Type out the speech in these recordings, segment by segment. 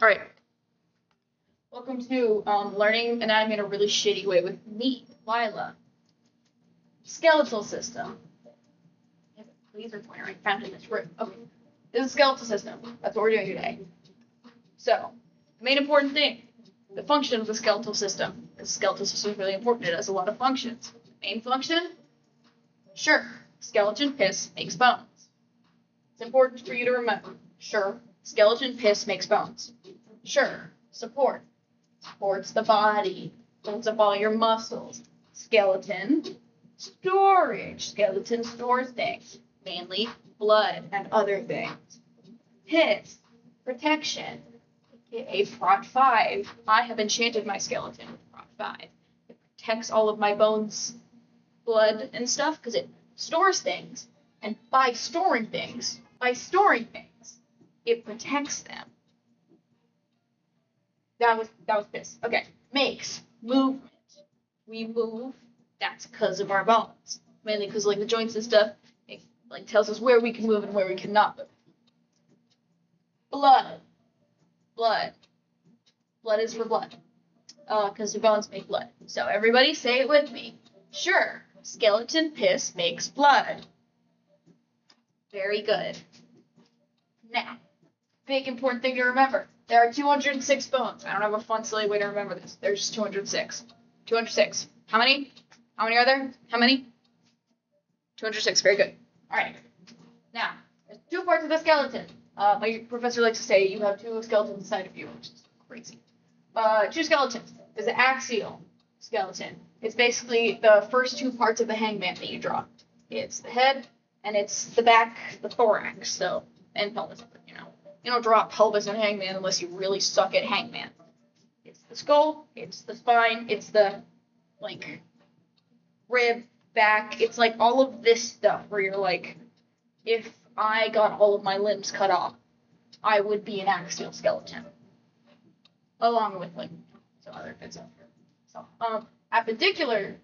All right. Welcome to learning anatomy in a really shitty way with me, Lila. Skeletal system. I have a laser pointer I found in this room. Okay. This is skeletal system. That's what we're doing today. So, the main important thing, the function of the skeletal system. The skeletal system is really important. It has a lot of functions. Main function? Sure. Skeleton piss makes bones. It's important for you to remember. Sure. Skeleton piss makes bones. Sure. Support. Supports the body. Builds up all your muscles. Skeleton. Storage. Skeleton stores things. Mainly blood and other things. Piss. Protection. AKA Prot 5. I have enchanted my skeleton with Prot 5. It protects all of my bones, blood, and stuff because it stores things. And by storing things, it protects them. That was piss. Okay. Makes. Movement. We move. That's because of our bones. Mainly because like the joints and stuff, it like tells us where we can move and where we cannot move. Blood. Blood. Blood is for blood. Because the bones make blood. So everybody say it with me. Sure. Skeleton piss makes blood. Very good. Now, big important thing to remember. There are 206 bones. I don't have a fun, silly way to remember this. There's just 206. 206. How many? How many are there? How many? 206. Very good. All right. Now, there's two parts of the skeleton. My professor likes to say you have two skeletons inside of you, which is crazy. Two skeletons. There's the axial skeleton. It's basically the first two parts of the hangman that you draw. It's the head and it's the back, the thorax. So, and pelvis, You don't draw a pelvis and hangman unless you really suck at hangman. It's the skull, it's the spine, it's the, like, rib, back. It's like all of this stuff where you're like, if I got all of my limbs cut off, I would be an axial skeleton. Along with, like, some other bits of here. So, appendicular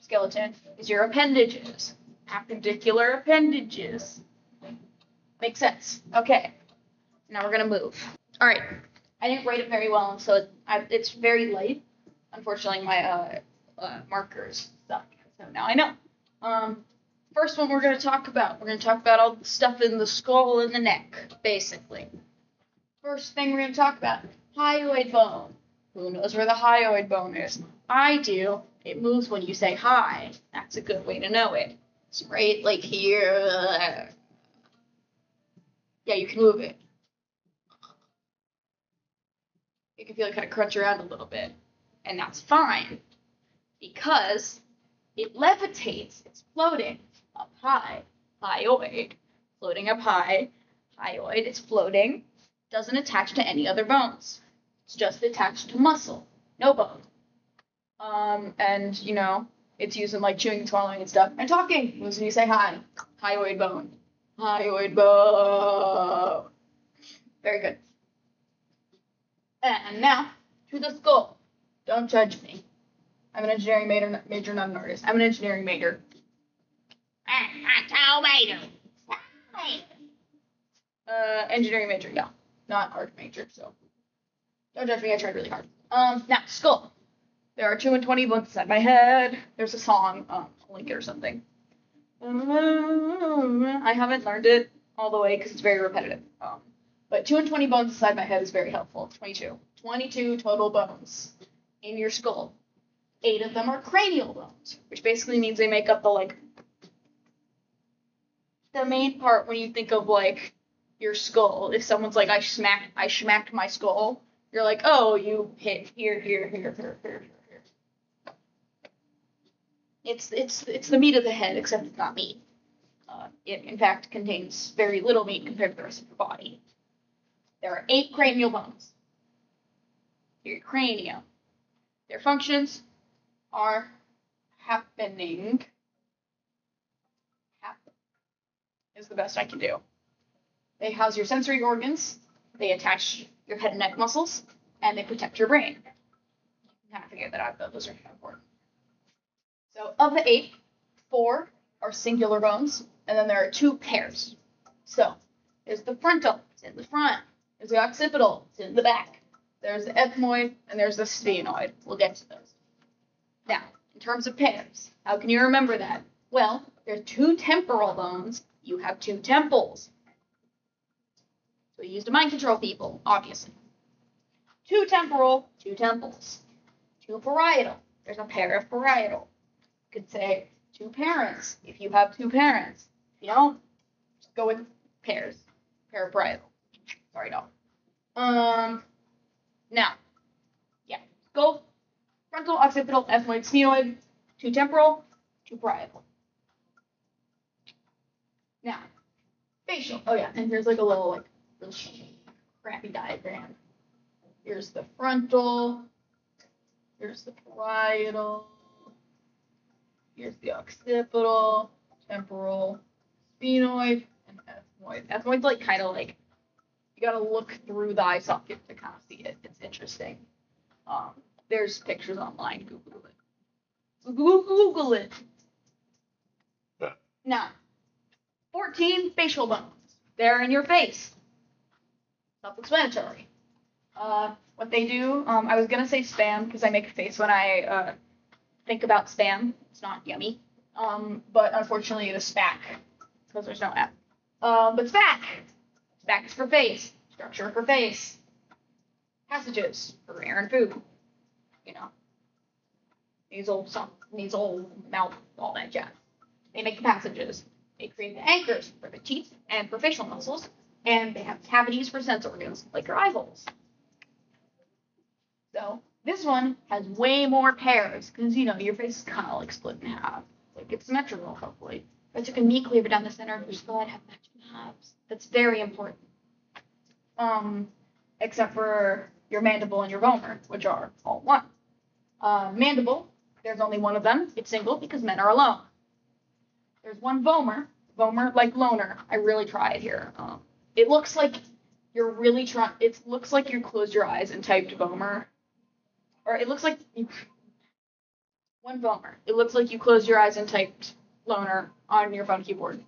skeleton is your appendages. Appendicular appendages. Makes sense. Okay. Now we're going to move. All right. I didn't write it very well, so it's very light. Unfortunately, my markers suck. So now I know. First one we're going to talk about. We're going to talk about all the stuff in the skull and the neck, basically. First thing we're going to talk about, hyoid bone. Who knows where the hyoid bone is? I do. It moves when you say hi. That's a good way to know it. It's right like here. Yeah, you can move it. You can feel it kind of crunch around a little bit. And that's fine. Because it levitates. It's floating up high. Hyoid. Floating up high. Hyoid. It's floating. Doesn't attach to any other bones. It's just attached to muscle. No bone. And, it's used in like chewing and swallowing and stuff. And talking was when you say hi. Hyoid bone. Hyoid bone. Very good. And now, to the skull. Don't judge me. I'm an engineering major, not an artist. I'm an engineering major. Engineering major, yeah. Not art major, so. Don't judge me, I tried really hard. Now, skull. There are 220 bones inside my head. There's a song, I'll link it or something. I haven't learned it all the way because it's very repetitive. But 220 bones inside my head is very helpful. 22. 22 total bones in your skull. 8 of them are cranial bones, which basically means they make up the main part when you think of, your skull. If someone's like, I smacked my skull, you're like, oh, you hit here. It's the meat of the head, except it's not meat. It, in fact, contains very little meat compared to the rest of your body. There are 8 cranial bones. Your cranium. Their functions are happening. Is the best I can do. They house your sensory organs. They attach your head and neck muscles. And they protect your brain. You can kind of figure that out, though. Those are kind of important. So, of the 8, 4 are singular bones. And then there are 2 pairs. So, there's the frontal. It's in the front. There's the occipital. It's in the back. There's the ethmoid, and there's the sphenoid. We'll get to those. Now, in terms of pairs, how can you remember that? Well, there's two temporal bones. You have two temples. So we used to mind control people, obviously. Two temporal, two temples. Two parietal. There's a pair of parietal. You could say two parents if you have two parents. If you don't, just go with pairs. Pair of parietal. Sorry, dog. Now, yeah, go frontal, occipital, ethmoid, sphenoid, two temporal, two parietal. Now, facial. Oh yeah, and here's like a little crappy diagram. Here's the frontal. Here's the parietal. Here's the occipital, temporal, sphenoid, and ethmoid. Ethmoid's like kind of like you gotta look through the eye socket to kind of see it. It's interesting. There's pictures online. Google it. Google it. Yeah. Now, 14 facial bones. They're in your face. Self-explanatory. What they do, I was gonna say spam because I make a face when I think about spam. It's not yummy. But unfortunately it is SPAC because there's no F. But SPAC. SPAC is for face. Structure for face. Passages for air and food. You know. Nasal, mouth, all that jazz. They make the passages. They create the anchors for the teeth and for facial muscles. And they have cavities for sense organs, like your eye holes. So this one has way more pairs, because, you know, your face is kind of like split in half. Like, it's symmetrical, hopefully. If I took a meat cleaver down the center of your skull, I'd have matching halves. That's very important. Except for your mandible and your vomer, which are all one. Mandible, there's only one of them. It's single because men are alone. There's one vomer. Vomer, like loner. I really tried here. It looks like you're really trying. It looks like you closed your eyes and typed vomer. Or it looks like you. One vomer. It looks like you closed your eyes and typed loner on your phone keyboard.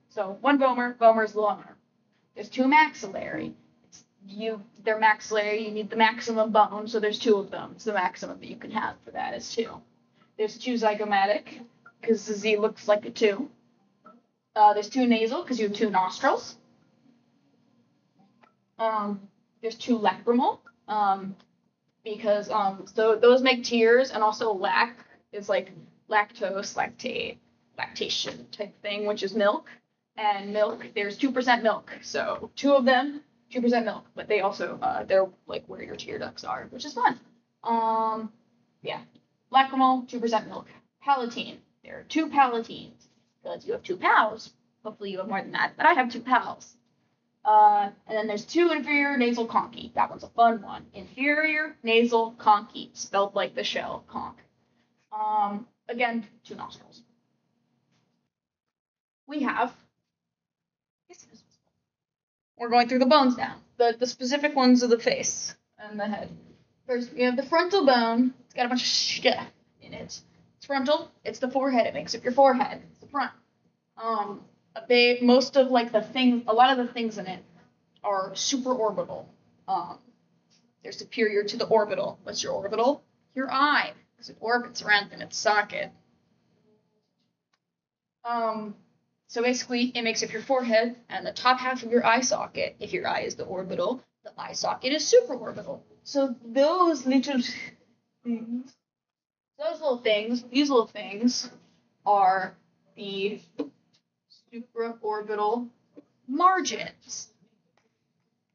So one vomer. Vomer's loner. There's two maxillary. They're maxillary. You need the maximum bone, so there's two of them. It's the maximum that you can have for that is two. There's two zygomatic, because the Z looks like a two. There's two nasal, because you have two nostrils. There's two lacrimal, because so those make tears, and also lac is like lactose, lactate, lactation type thing, which is milk. And milk, there's 2% milk, so two of them, 2% milk, but they also they're like where your tear ducts are, which is fun. Yeah, lacrimal, 2% milk. Palatine, there are two palatines because you have two pals. Hopefully you have more than that, but I have two pals. And then there's two inferior nasal conchae. That one's a fun one. Inferior nasal conchae, spelled like the shell, conch. Again, two nostrils. We have. We're going through the bones now. The specific ones of the face and the head. First, we have the frontal bone. It's got a bunch of stuff in it. It's frontal. It's the forehead. It makes up your forehead. It's the front. Most of like a lot of the things in it are supraorbital. They're superior to the orbital. What's your orbital? Your eye, because it orbits around in its socket. So basically, it makes up your forehead and the top half of your eye socket. If your eye is the orbital, the eye socket is supraorbital. So these little things are the supraorbital margins.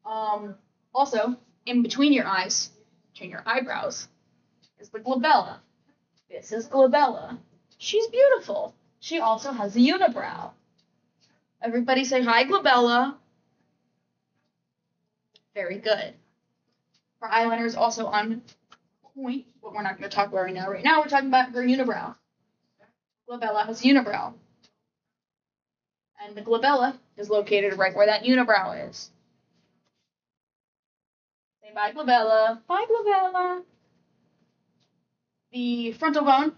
Also, in between your eyes, between your eyebrows, is the glabella. This is glabella. She's beautiful. She also has a unibrow. Everybody say hi, glabella. Very good. Her eyeliner is also on point, but we're not going to talk about right now. Right now, we're talking about her unibrow. Glabella has a unibrow. And the glabella is located right where that unibrow is. Say bye, glabella. Bye, glabella. The frontal bone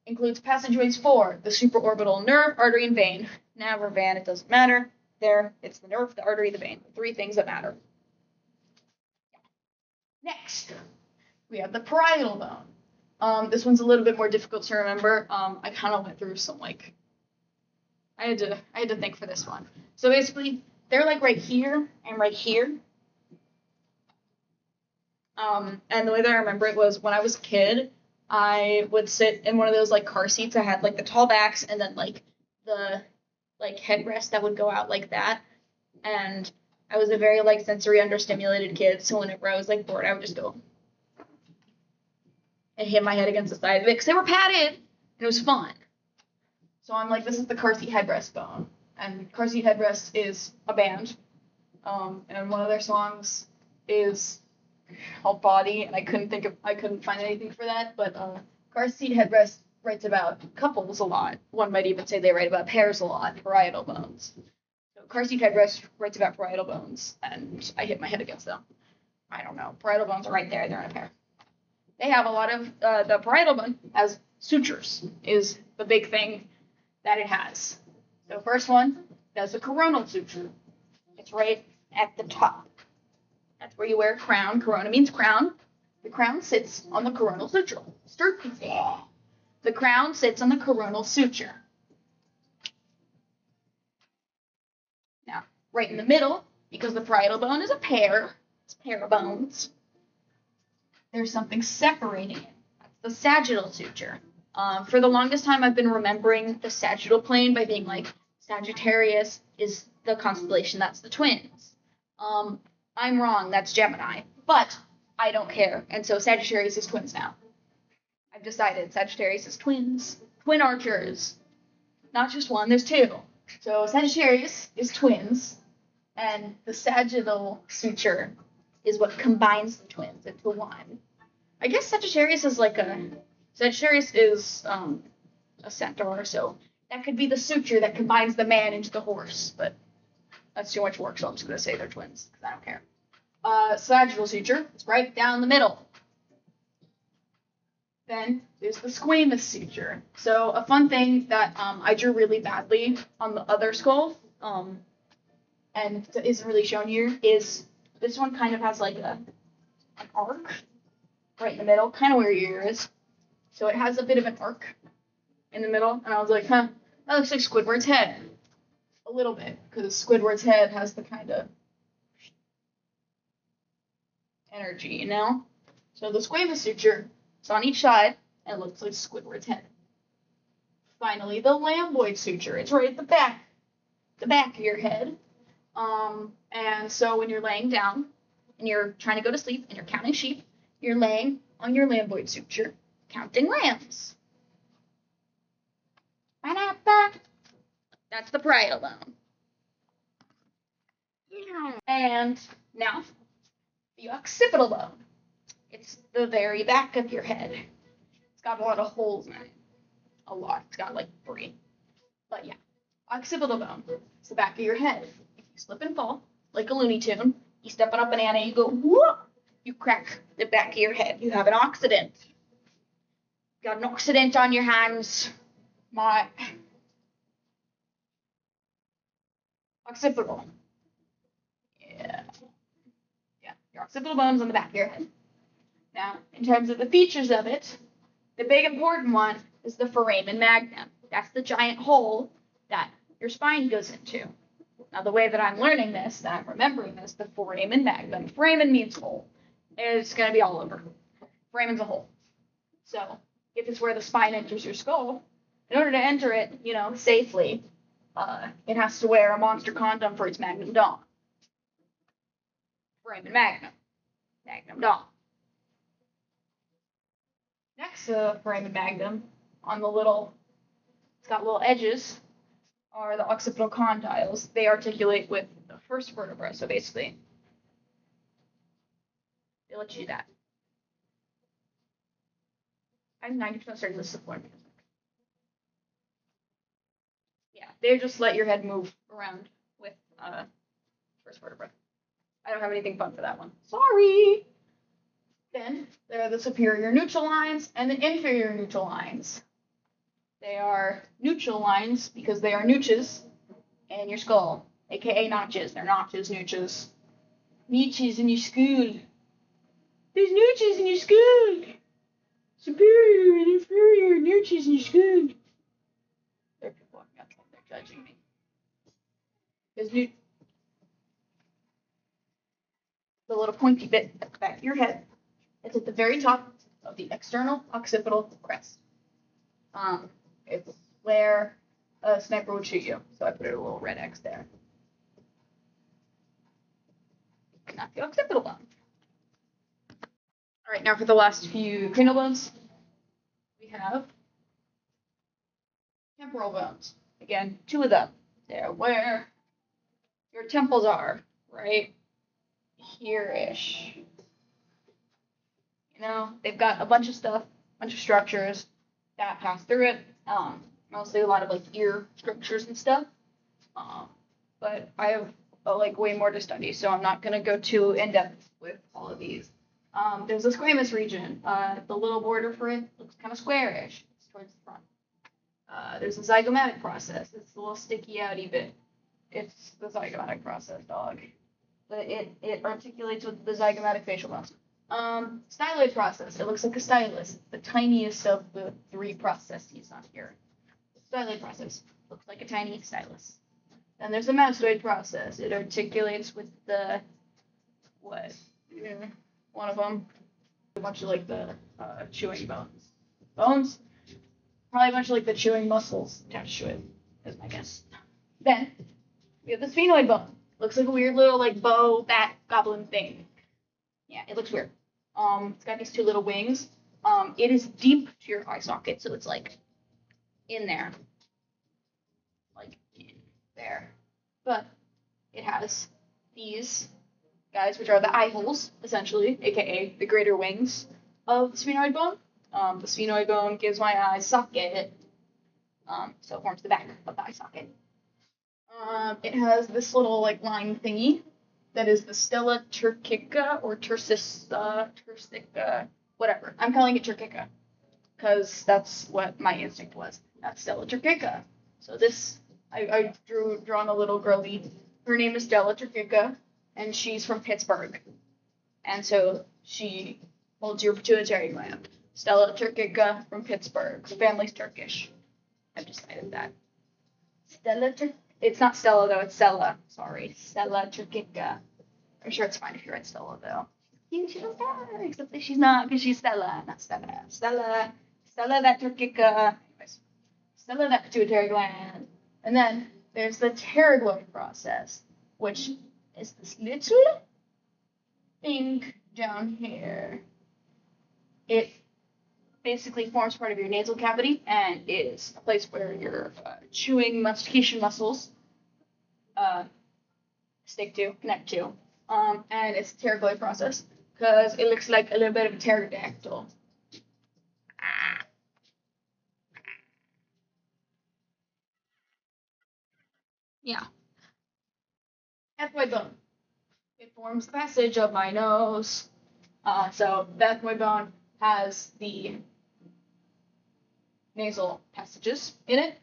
includes passageways for the supraorbital nerve, artery, and vein. Nav or van, it doesn't matter. There, it's the nerve, the artery, the vein. Three things that matter. Next, we have the parietal bone. This one's a little bit more difficult to remember. I kind of went through some I had to think for this one. So basically, they're like right here and right here. And the way that I remember it was when I was a kid, I would sit in one of those like car seats. I had like the tall backs and then like the like headrest that would go out like that. And I was a very like sensory understimulated kid, so whenever I was like bored, I would just go and hit my head against the side of it because they were padded and it was fun. So I'm like, this is the car seat headrest bone, and car seat headrest is a band, and one of their songs is called Body, and I couldn't find anything for that, but car seat headrest writes about couples a lot. One might even say they write about pairs a lot, parietal bones. So car seat headrest writes about parietal bones, and I hit my head against them. I don't know. Parietal bones are right there. They're in a pair. They have a lot of, the parietal bone has sutures, is the big thing that it has. So first one, that's a coronal suture. It's right at the top. That's where you wear a crown. Corona means crown. The crown sits on the coronal suture. The crown sits on the coronal suture. Now, right in the middle, because the parietal bone is a pair, it's a pair of bones, there's something separating it. That's the sagittal suture. For the longest time, I've been remembering the sagittal plane by being like, Sagittarius is the constellation that's the twins. I'm wrong, that's Gemini, but I don't care, and so Sagittarius is twins now. I've decided Sagittarius is twins, twin archers, not just one, there's two. So Sagittarius is twins, and the sagittal suture is what combines the twins into one. I guess Sagittarius is Sagittarius is a centaur, so that could be the suture that combines the man into the horse, but that's too much work, so I'm just going to say they're twins, because I don't care. Sagittal suture is right down the middle. Then there's the squamous suture. So a fun thing that I drew really badly on the other skull, and isn't really shown here, is this one kind of has like an arc right in the middle, kind of where your ear is. So it has a bit of an arc in the middle, and I was like, that looks like Squidward's head. A little bit, because Squidward's head has the kind of energy, you know? So the squamous suture is on each side, and it looks like Squidward's head. Finally, the lambdoid suture. It's right at the back of your head. And so when you're laying down, and you're trying to go to sleep, and you're counting sheep, you're laying on your lambdoid suture, counting lambs. That's the parietal bone. And now, the occipital bone. It's the very back of your head. It's got a lot of holes in it. A lot. It's got like 3. But yeah, occipital bone. It's the back of your head. If you slip and fall, like a Looney Tune, you step on a banana, you go, whoop, you crack the back of your head. You have an accident. Got an accident on your hands. My occipital. Yeah, your occipital bone's on the back of your head. Now, in terms of the features of it, the big important one is the foramen magnum. That's the giant hole that your spine goes into. Now, the way that I'm learning this, that I'm remembering this, the foramen magnum. Foramen means hole. It's going to be all over. Foramen's a hole. So, if it's where the spine enters your skull, in order to enter it, safely, it has to wear a monster condom for its magnum dong. Foramen magnum. Magnum dong. Next to foramen magnum, it's got little edges, are the occipital condyles. They articulate with the first vertebra, so basically, they let you do that. I'm 90% certain this is the point. Yeah, they just let your head move around with first vertebra. I don't have anything fun for that one. Sorry! Then, there are the superior neutral lines and the inferior neutral lines. They are neutral lines because they are nooches in your skull, aka notches. They're notches, nooches. Nooches in your skull. There's nooches in your skunk. Superior and inferior nooches in your skunk. There are people walking up and they're judging me. There's the little pointy bit at the back of your head. It's at the very top of the external occipital crest. It's where a sniper would shoot you. So I put a little red X there. Not the occipital bone. All right, now for the last few cranial bones, we have temporal bones. Again, 2 of them. They're where your temples are, right here-ish. You know, they've got a bunch of stuff, a bunch of structures that pass through it. Mostly a lot of like ear structures and stuff. But I have way more to study, so I'm not gonna go too in depth with all of these. There's the squamous region. The little border for it looks kind of squarish. It's towards the front. There's the zygomatic process. It's the little sticky outy bit. It's the zygomatic process, dog. But it articulates with the zygomatic facial bones. Styloid process. It looks like a stylus. The tiniest of the 3 processes on here. Styloid process. Looks like a tiny stylus. Then there's the mastoid process. It articulates with the what? One of them. A bunch of like the chewing bones. Probably a bunch of like the chewing muscles attached to it, is my guess. Then we have the sphenoid bone. Looks like a weird little like bow bat goblin thing. Yeah, it looks weird. It's got these 2 little wings. It is deep to your eye socket, so it's like in there. Like in there. But it has these guys, which are the eye holes, essentially, aka the greater wings of the sphenoid bone. The sphenoid bone gives my eye socket, so it forms the back of the eye socket. It has this little like line thingy that is the stella turcica or turcica, whatever. I'm calling it turcica because that's what my instinct was. That's stella turcica. So this, I drawn a little girlie. Her name is Stella Turcica, and she's from Pittsburgh. And so she holds your pituitary gland. Stella Turcica from Pittsburgh. The family's Turkish. I've decided that. It's not Stella though, it's Stella. Sorry, Stella Turcica. I'm sure it's fine if you write Stella though. She's a star, except that she's not because she's Stella, not Stella. Stella that Turcica. Anyways, Stella that pituitary gland. And then there's the pterygoid process, which is this little thing down here. It basically forms part of your nasal cavity and is a place where your chewing mastication muscles connect to. And it's a pterygoid process because it looks like a little bit of a pterodactyl. Yeah. Ethmoid bone. It forms the passage of my nose. So the ethmoid bone has the nasal passages in it.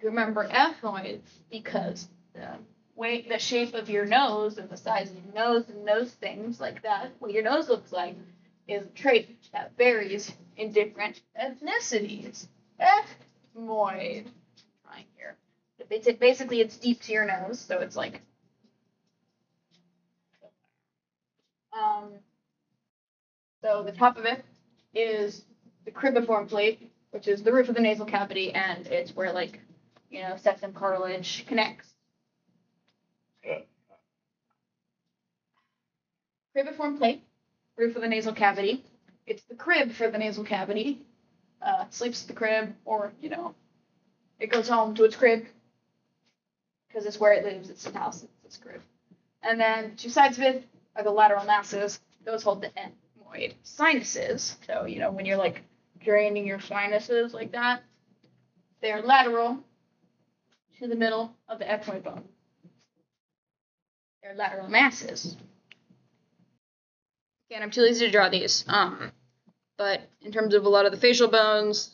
Remember ethmoid because the shape of your nose and the size of your nose and nose things like that, what your nose looks like, is a trait that varies in different ethnicities. Ethmoid. Trying here. Basically, it's deep to your nose, so it's like. So the top of it is the cribiform plate, which is the roof of the nasal cavity, and it's where septum cartilage connects. Cribiform plate, roof of the nasal cavity. It's the crib for the nasal cavity. Sleeps at the crib, or it goes home to its crib because it's where it lives. It's its house. It's its crib. And then 2 sides of it are the lateral masses. Those hold the ethmoid sinuses. So when you're draining your sinuses like that, they're lateral to the middle of the ethmoid bone. They're lateral masses. Again, I'm too lazy to draw these. But in terms of a lot of the facial bones,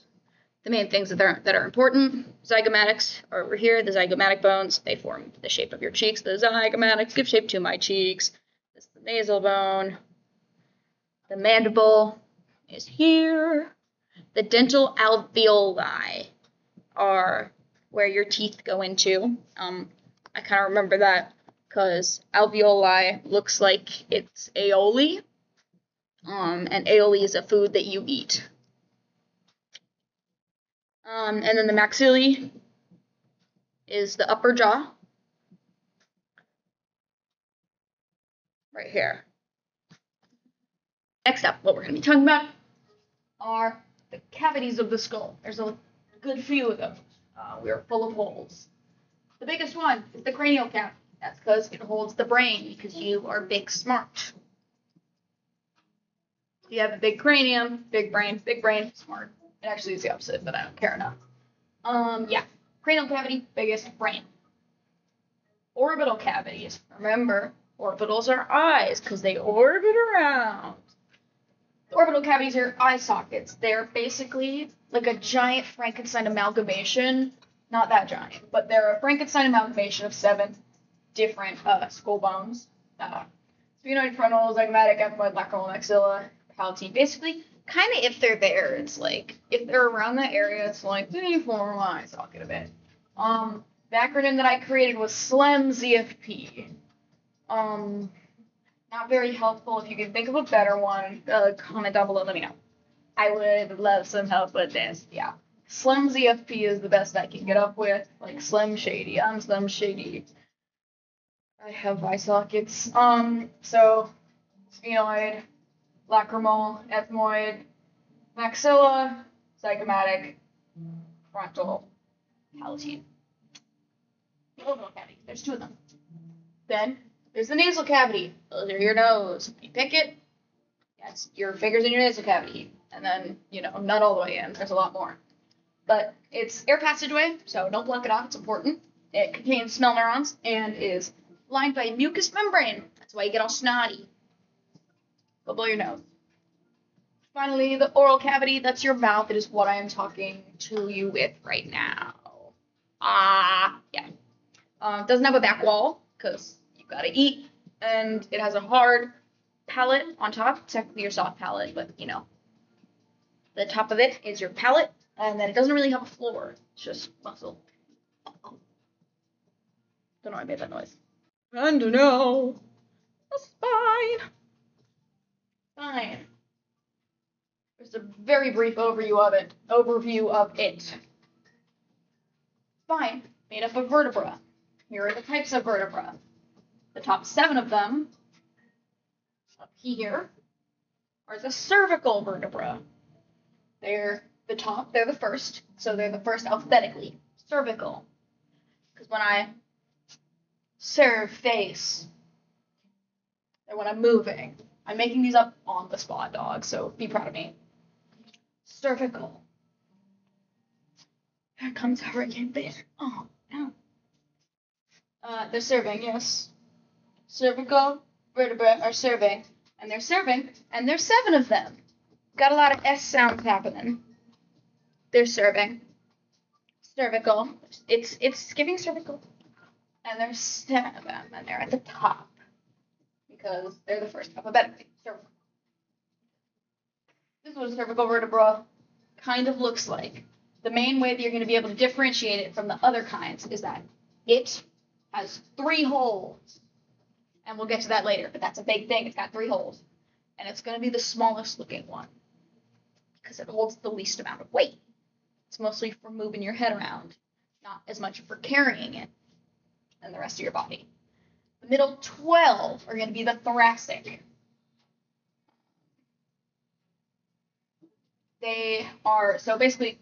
the main things that are important, zygomatics are over here. The zygomatic bones, they form the shape of your cheeks. The zygomatics give shape to my cheeks. This is the nasal bone. The mandible is here. The dental alveoli are where your teeth go into. I kind of remember that because alveoli looks like it's aioli. And aioli is a food that you eat. And then the maxillae is the upper jaw. Right here. Next up, what we're going to be talking about are the cavities of the skull. There's a good few of them. We are full of holes. The biggest one is the cranial cavity. That's because it holds the brain, because you are big smart. You have a big cranium, big brain, smart. It actually is the opposite, but I don't care enough. Yeah. Cranial cavity, biggest, brain. Orbital cavities. Remember, orbitals are eyes, because they orbit around. The orbital cavities are eye sockets. They're basically like a giant Frankenstein amalgamation. Not that giant, but they're a Frankenstein amalgamation of 7 different skull bones. Sphenoid, frontal, zygomatic, ethmoid, lacrimal, maxilla, palatine. Basically, kind of if they're there, it's like, if they're around that area, it's like, they form an eye socket a bit. The acronym that I created was SLEM-ZFP. Not very helpful. If you can think of a better one, comment down below, let me know. I would love some help with this, yeah. SLEM-ZFP is the best I can get up with, like Slim Shady. I'm Slim Shady. I have eye sockets. So, sphenoid, lacrimal, ethmoid, maxilla, zygomatic, frontal, palatine. The orbital cavity. There's 2 of them. Then, there's the nasal cavity. Those are your nose. You pick it, that's your fingers in your nasal cavity. And then, not all the way in. There's a lot more. But it's air passageway, so don't block it off. It's important. It contains smell neurons and is lined by a mucous membrane. That's why you get all snotty. Go blow your nose. Finally, the oral cavity. That's your mouth. It is what I am talking to you with right now. Yeah. It doesn't have a back wall because you gotta eat, and it has a hard palate on top. Technically your soft palate, but the top of it is your palate, and then it doesn't really have a floor. It's just muscle. Don't know why I made that noise. And now, the spine. Spine. Just a very brief overview of it. Spine, made up of vertebra. Here are the types of vertebra. The top 7 of them, up here, are the cervical vertebra. They're the top, they're the first, so they're the first alphabetically. Cervical. Because when I serve face, and when I'm moving, I'm making these up on the spot, dog, so be proud of me. Cervical. Here comes Hurricane Bear. Oh, no. They're serving, yes. Cervical vertebrae are serving, and they're serving, and there's 7 of them. Got a lot of S sounds happening. They're serving. Cervical. It's giving cervical. And there's 7 of them, and they're at the top. Because they're the first alphabetically. Cervical. This is what a cervical vertebra kind of looks like. The main way that you're going to be able to differentiate it from the other kinds is that it has 3 holes. And we'll get to that later, but that's a big thing. It's got 3 holes. And it's going to be the smallest looking one. Because it holds the least amount of weight. It's mostly for moving your head around, not as much for carrying it and the rest of your body. The middle 12 are going to be the thoracic. So basically,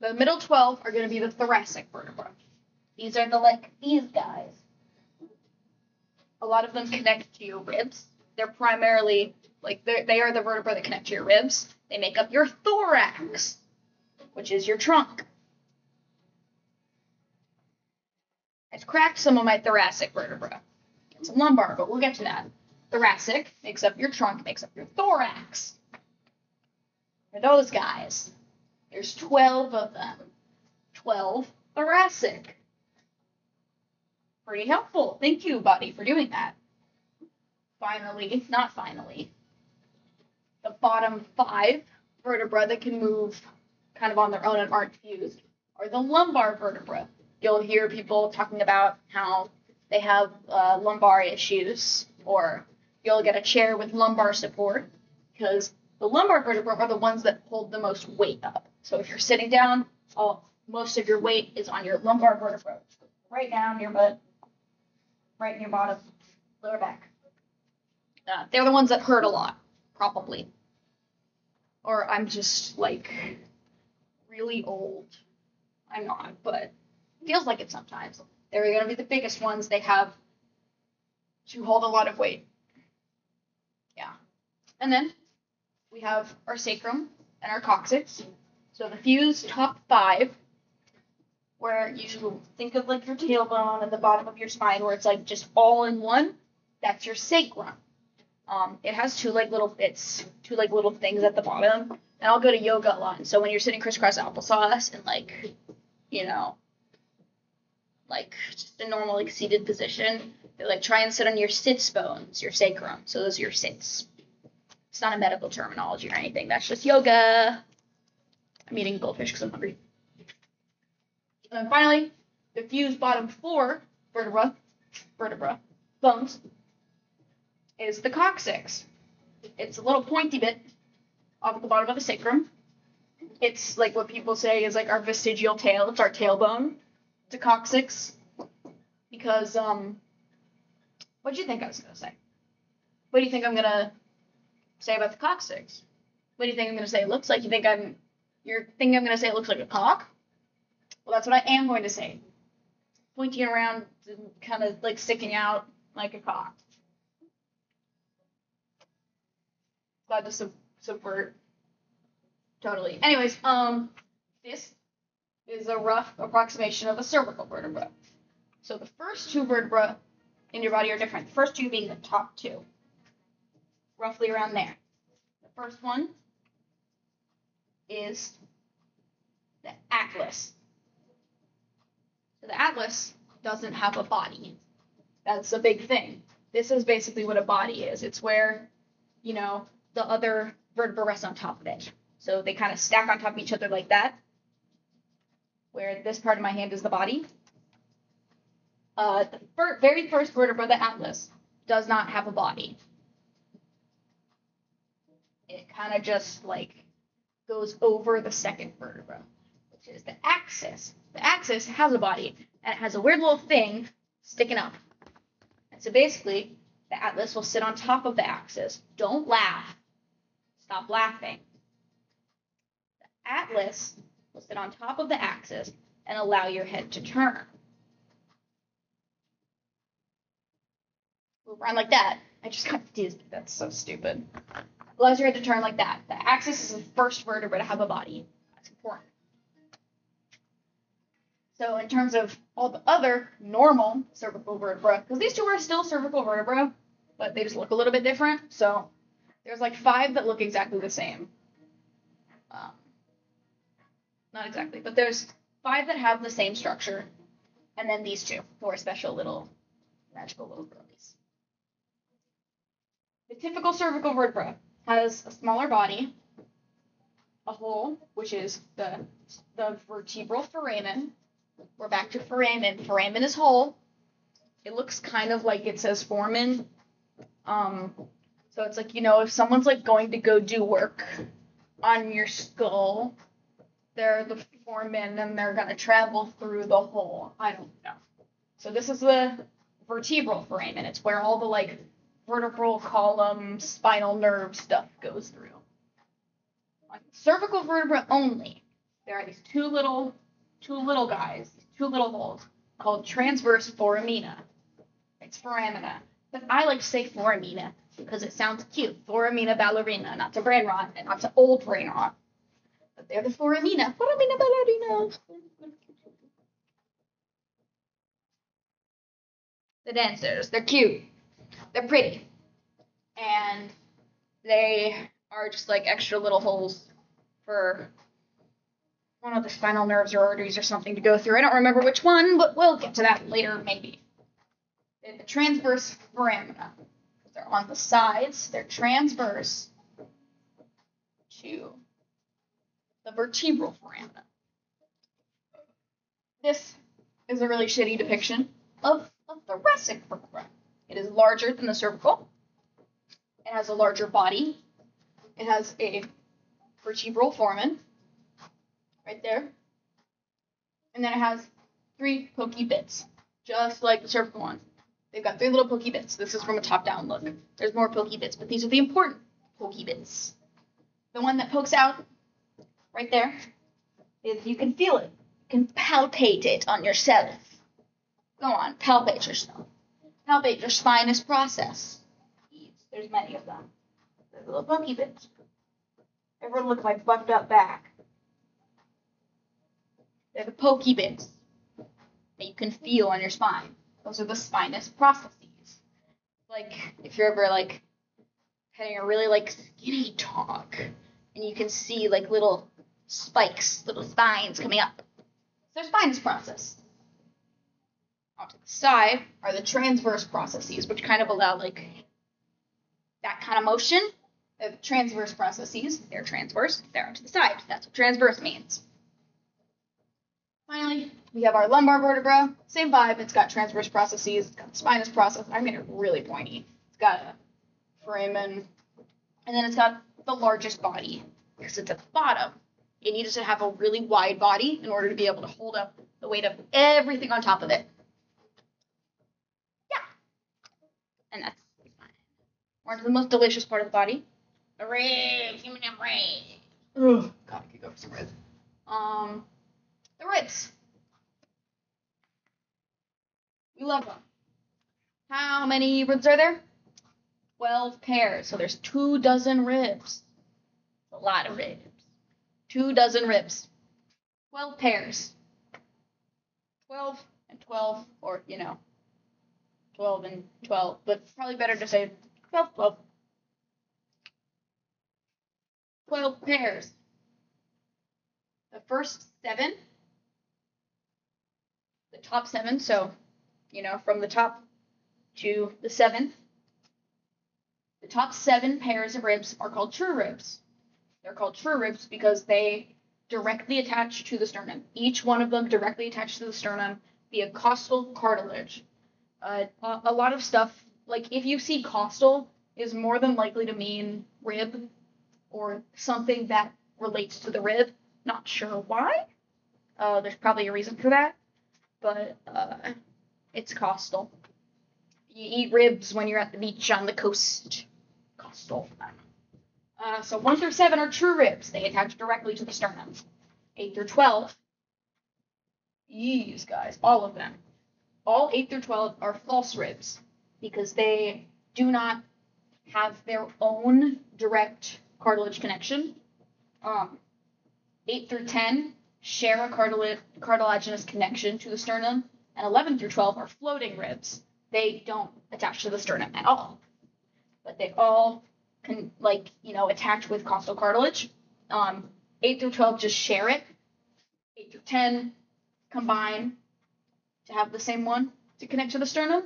the middle 12 are going to be the thoracic vertebra. These are these guys. A lot of them connect to your ribs. They're primarily, they are the vertebrae that connect to your ribs. They make up your thorax, which is your trunk. I've cracked some of my thoracic vertebrae. And some lumbar, but we'll get to that. Thoracic makes up your trunk, makes up your thorax. For those guys, there's 12 of them. 12 thoracic. Pretty helpful. Thank you, buddy, for doing that. Finally, not finally, the bottom 5 vertebrae that can move kind of on their own and aren't fused are the lumbar vertebrae. You'll hear people talking about how they have lumbar issues, or you'll get a chair with lumbar support, because the lumbar vertebrae are the ones that hold the most weight up. So if you're sitting down, most of your weight is on your lumbar vertebrae, right down your butt, right in your bottom, lower back. They're the ones that hurt a lot, probably. Or I'm just, like, really old. I'm not, but it feels like it sometimes. They're going to be the biggest ones. They have to hold a lot of weight. Yeah. And then we have our sacrum and our coccyx. So the fused top 5, where you think of like your tailbone and the bottom of your spine, where it's like just all in one, that's your sacrum. It has two little things at the bottom. And I'll go to yoga a lot. And so when you're sitting crisscross applesauce and like, you know, like just a normal like seated position, they like try and sit on your sits bones, your sacrum. So those are your sits. It's not a medical terminology or anything. That's just yoga. I'm eating goldfish because I'm hungry. And then finally, the fused bottom 4 vertebra bones is the coccyx. It's a little pointy bit off at the bottom of the sacrum. It's like what people say is like our vestigial tail. It's our tailbone. It's a coccyx. Because, what do you think I was going to say? What do you think I'm going to say about the coccyx? What do you think I'm going to say it looks like? You're thinking I'm going to say it looks like a cock? Well, that's what I am going to say. Pointing around and kind of like sticking out like a cock. Glad to subvert. Totally. Anyways, this is a rough approximation of a cervical vertebra. So the first 2 vertebrae in your body are different. The first 2 being the top 2. Roughly around there. The first one is the atlas. So the atlas doesn't have a body. That's a big thing. This is basically what a body is. It's where, you know, the other vertebra rests on top of it. So they kind of stack on top of each other like that, where this part of my hand is the body. The very first vertebra, the atlas, does not have a body. It kind of just like goes over the second vertebra, which is the axis. The axis has a body, and it has a weird little thing sticking up. And so basically, the atlas will sit on top of the axis. Don't laugh. Stop laughing. The atlas will sit on top of the axis and allow your head to turn. Move around like that. I just got dizzy. That's so stupid. Allows your head to turn like that. The axis is the first vertebra to have a body. That's important. So in terms of all the other normal cervical vertebrae, because these 2 are still cervical vertebrae, but they just look a little bit different. So there's like 5 that look exactly the same. Not exactly, but there's 5 that have the same structure, and then these 2 who are special little magical little girlies. The typical cervical vertebra has a smaller body, a hole, which is the vertebral foramen. We're back to foramen. Foramen is whole. It looks kind of like it says foreman. So it's like, you know, if someone's like going to go do work on your skull, they're the foreman and they're going to travel through the hole. I don't know. So this is the vertebral foramen. It's where all the like vertebral column, spinal nerve stuff goes through. On cervical vertebra only, there are these two little guys, 2 little holes called transverse foramina. It's foramina, but I like to say foramina because it sounds cute. Foramina ballerina, not to brain rot and not to old brain rot. But they're the foramina. Foramina ballerina. The dancers, they're cute. They're pretty. And they are just like extra little holes for one of the spinal nerves or arteries or something to go through. I don't remember which one, but we'll get to that later, maybe. They're the transverse foramina. They're on the sides. They're transverse. to the vertebral foramen. This is a really shitty depiction of a thoracic vertebra. It is larger than the cervical. It has a larger body. It has a vertebral foramen right there. And then it has 3 pokey bits, just like the cervical one. They've got 3 little pokey bits. This is from a top-down look. There's more pokey bits, but these are the important pokey bits. The one that pokes out right there is you can feel it. You can palpate it on yourself. Go on, palpate yourself. Palpate your spinous process. There's many of them. There's little pokey bits. Everyone looks like buffed up back. They're the pokey bits that you can feel on your spine. Those are the spinous processes. Like, if you're ever, like, having a really, like, skinny talk, and you can see, like, little spikes, little spines coming up. It's their spinous process. Off to the side are the transverse processes, which kind of allow, like, that kind of motion. The transverse processes, they're transverse, they're out to the side. That's what transverse means. Finally, we have our lumbar vertebra. Same vibe. It's got transverse processes. It's got the spinous process. I made it really pointy. It's got a foramen. And then it's got the largest body because it's at the bottom. It needs to have a really wide body in order to be able to hold up the weight of everything on top of it. Yeah. And that's fine. We're on to the most delicious part of the body. The ribs. Give me them ribs. Ugh. God, I could go for some ribs. The ribs. We love them. How many ribs are there? 12 pairs. So there's 24 ribs. A lot of ribs. 24 ribs. 12 pairs. 12 and 12, or, 12 and 12. But probably better to say 12, 12. 12 pairs. The first 7. The top 7, so, from the top to the 7th, the top 7 pairs of ribs are called true ribs. They're called true ribs because they directly attach to the sternum. Each one of them directly attached to the sternum via costal cartilage. A lot of stuff, like if you see costal, is more than likely to mean rib or something that relates to the rib. Not sure why. There's probably a reason for that. But it's costal. You eat ribs when you're at the beach on the coast. Costal. So 1 through 7 are true ribs. They attach directly to the sternum. 8 through 12. These guys, all of them. All 8 through 12 are false ribs because they do not have their own direct cartilage connection. 8 through 10 share a cartilaginous connection to the sternum, and 11 through 12 are floating ribs. They don't attach to the sternum at all, but they all can, attach with costal cartilage. 8 through 12 just share it. 8 through 10 combine to have the same one to connect to the sternum.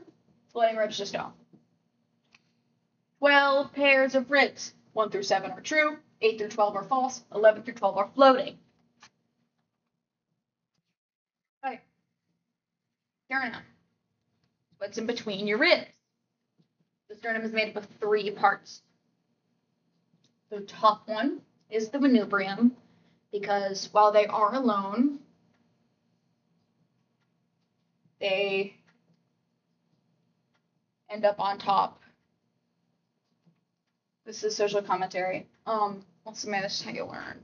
Floating ribs just don't. 12 pairs of ribs. 1 through 7 are true. 8 through 12 are false. 11 through 12 are floating. Okay. Sternum. What's in between your ribs? The sternum is made up of 3 parts. The top one is the manubrium, because while they are alone, they end up on top. This is social commentary. What's the man how you learn?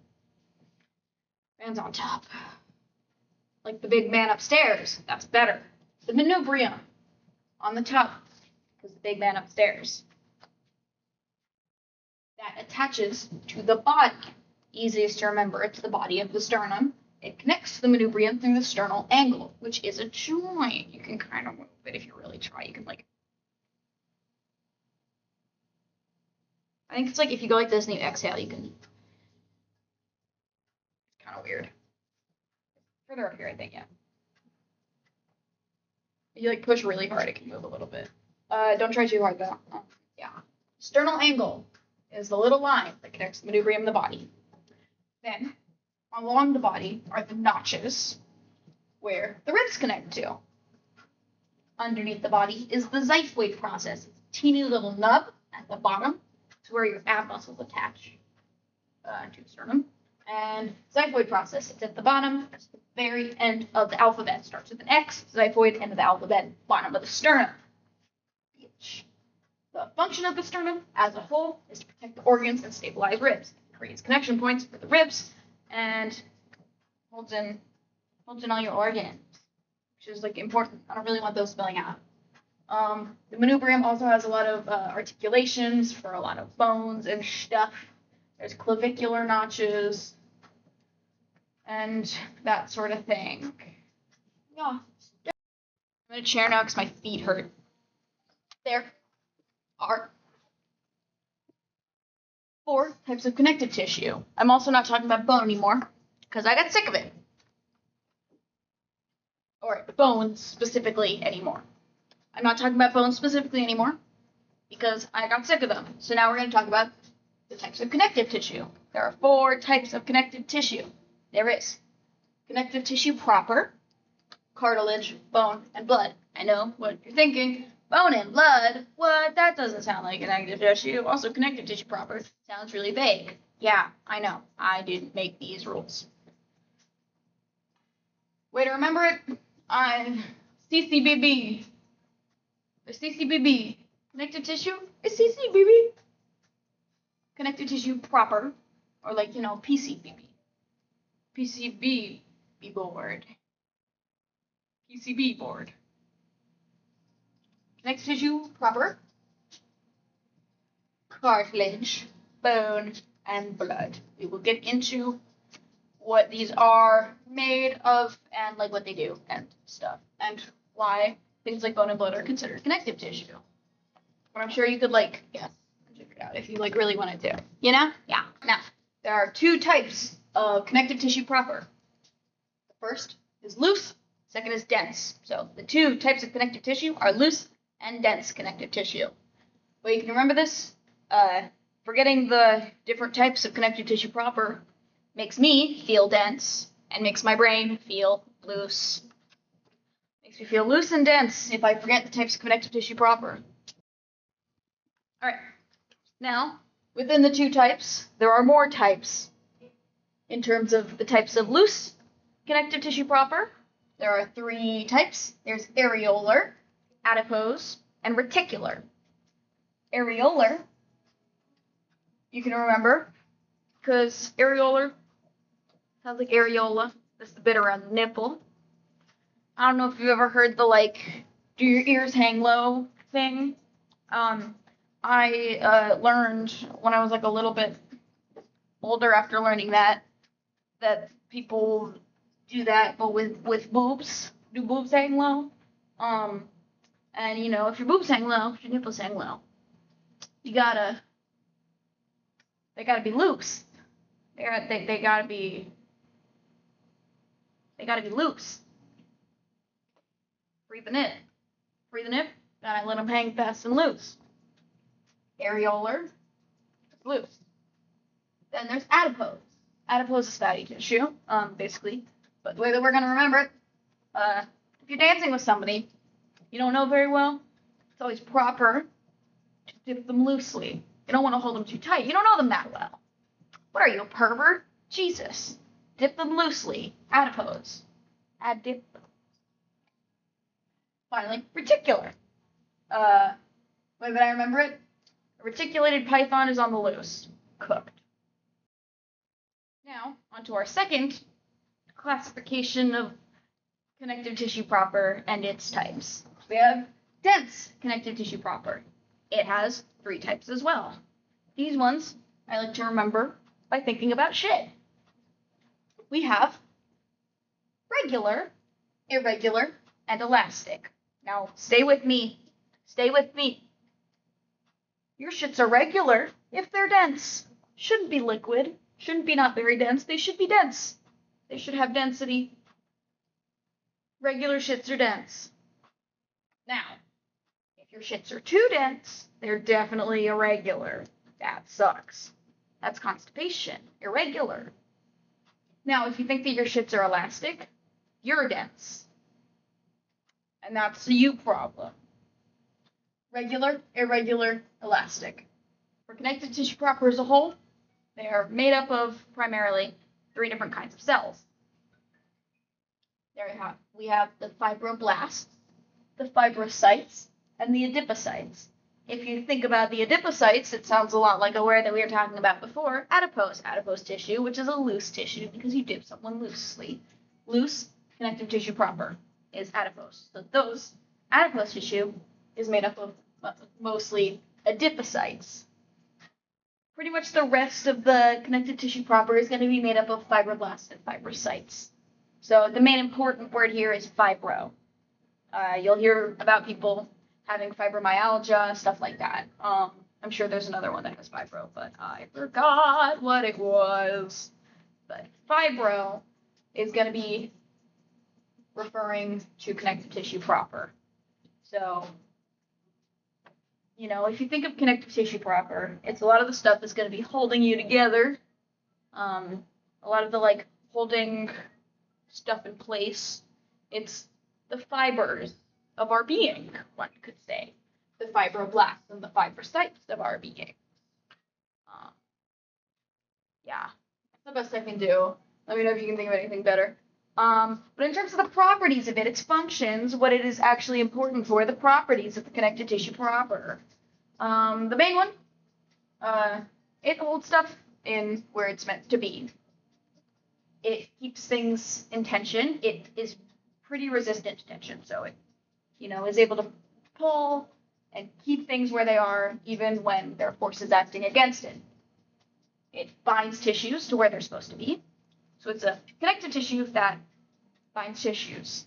Man's on top. Like the big man upstairs. That's better. The manubrium on the top, because the big man upstairs. That attaches to the body. Easiest to remember, it's the body of the sternum. It connects to the manubrium through the sternal angle, which is a joint. You can kind of move it if you really try. You can I think it's like if you go like this and you exhale, you can. It's kind of weird. Further up here, I think, yeah. If you push really hard, it can move a little bit. Don't try too hard though. Yeah. Sternal angle is the little line that connects the manubrium and the body. Then, along the body are the notches where the ribs connect to. Underneath the body is the xiphoid process. It's a teeny little nub at the bottom. It's where your ab muscles attach to the sternum. And xiphoid process, it's at the bottom. It's the very end of the alphabet. Starts with an X, xiphoid, end of the alphabet, bottom of the sternum. The function of the sternum as a whole is to protect the organs and stabilize ribs. It creates connection points for the ribs and holds in all your organs, which is like important. I don't really want those spilling out. The manubrium also has a lot of articulations for a lot of bones and stuff. There's clavicular notches and that sort of thing. Yeah. I'm in a chair now because my feet hurt. There are 4 types of connective tissue. I'm also not talking about bone anymore because I got sick of it. Or bones specifically anymore. I'm not talking about bones specifically anymore because I got sick of them. So now we're going to talk about the types of connective tissue. There are 4 types of connective tissue. There is connective tissue proper, cartilage, bone, and blood. I know what you're thinking. Bone and blood? What? That doesn't sound like connective tissue. Also, connective tissue proper sounds really vague. Yeah, I know. I didn't make these rules. Way to remember it. CCBB. The CCBB. Connective tissue is CCBB. Connective tissue proper, or like, PCBB. PCB board. PCB board. Connective tissue proper, cartilage, bone, and blood. We will get into what these are made of and like what they do and stuff, and why things like bone and blood are considered connective tissue. But I'm sure you could guess and figure it out if you really wanted to. Yeah. Now there are 2 types of connective tissue proper. The first is loose. Second is dense. So the 2 types of connective tissue are loose and dense connective tissue. Well, you can remember this. Forgetting the different types of connective tissue proper makes me feel dense and makes my brain feel loose. Makes me feel loose and dense if I forget the types of connective tissue proper. Alright, now, within the 2 types, there are more types. In terms of the types of loose connective tissue proper, there are 3 types. There's areolar, adipose, and reticular. Areolar, you can remember, because areolar sounds like areola. That's the bit around the nipple. I don't know if you've ever heard the, do your ears hang low thing. I learned when I was, a little bit older after learning that people do that, but with boobs. Do boobs hang low? And, if your boobs hang low, if your nipples hang low, they gotta be loose. They gotta be loose. Breathe in it. Gotta let them hang fast and loose. Areolar, loose. Then there's adipose. Adipose is fatty tissue, basically. But the way that we're gonna remember it, if you're dancing with somebody you don't know very well, it's always proper to dip them loosely. You don't want to hold them too tight. You don't know them that well. What are you, a pervert? Jesus. Dip them loosely. Adipose. Adip. Finally, reticular. Way that I remember it, a reticulated python is on the loose. Cooked. Now, onto our second classification of connective tissue proper and its types. We have dense connective tissue proper. It has 3 types as well. These ones I like to remember by thinking about shit. We have regular, irregular, and elastic. Now, stay with me. Your shits are regular if they're dense. Shouldn't be liquid. Shouldn't be not very dense. They should be dense. They should have density. Regular shits are dense. Now, if your shits are too dense, they're definitely irregular. That sucks. That's constipation. Irregular. Now, if you think that your shits are elastic, you're dense. And that's a you problem. Regular, irregular, elastic. For connective tissue proper as a whole, they are made up of primarily 3 different kinds of cells. We have the fibroblasts, the fibrocytes, and the adipocytes. If you think about the adipocytes, it sounds a lot like a word that we were talking about before, adipose tissue, which is a loose tissue because you dip someone loosely. Loose connective tissue proper is adipose. So those adipose tissue is made up of mostly adipocytes. Pretty much the rest of the connective tissue proper is going to be made up of fibroblasts and fibrocytes. So the main important word here is fibro. You'll hear about people having fibromyalgia, stuff like that. I'm sure there's another one that has fibro, but I forgot what it was. But fibro is going to be referring to connective tissue proper. So, if you think of connective tissue proper, it's a lot of the stuff that's going to be holding you together. A lot of the, holding stuff in place. It's the fibers of our being, one could say. The fibroblasts and the fibrocytes of our being. Yeah, that's the best I can do. Let me know if you can think of anything better. But in terms of the properties of it, its functions, what it is actually important for, the properties of the connective tissue proper. The main one, it holds stuff in where it's meant to be. It keeps things in tension. It is pretty resistant to tension, so it, is able to pull and keep things where they are, even when there are forces acting against it. It binds tissues to where they're supposed to be. So it's a connective tissue that binds tissues.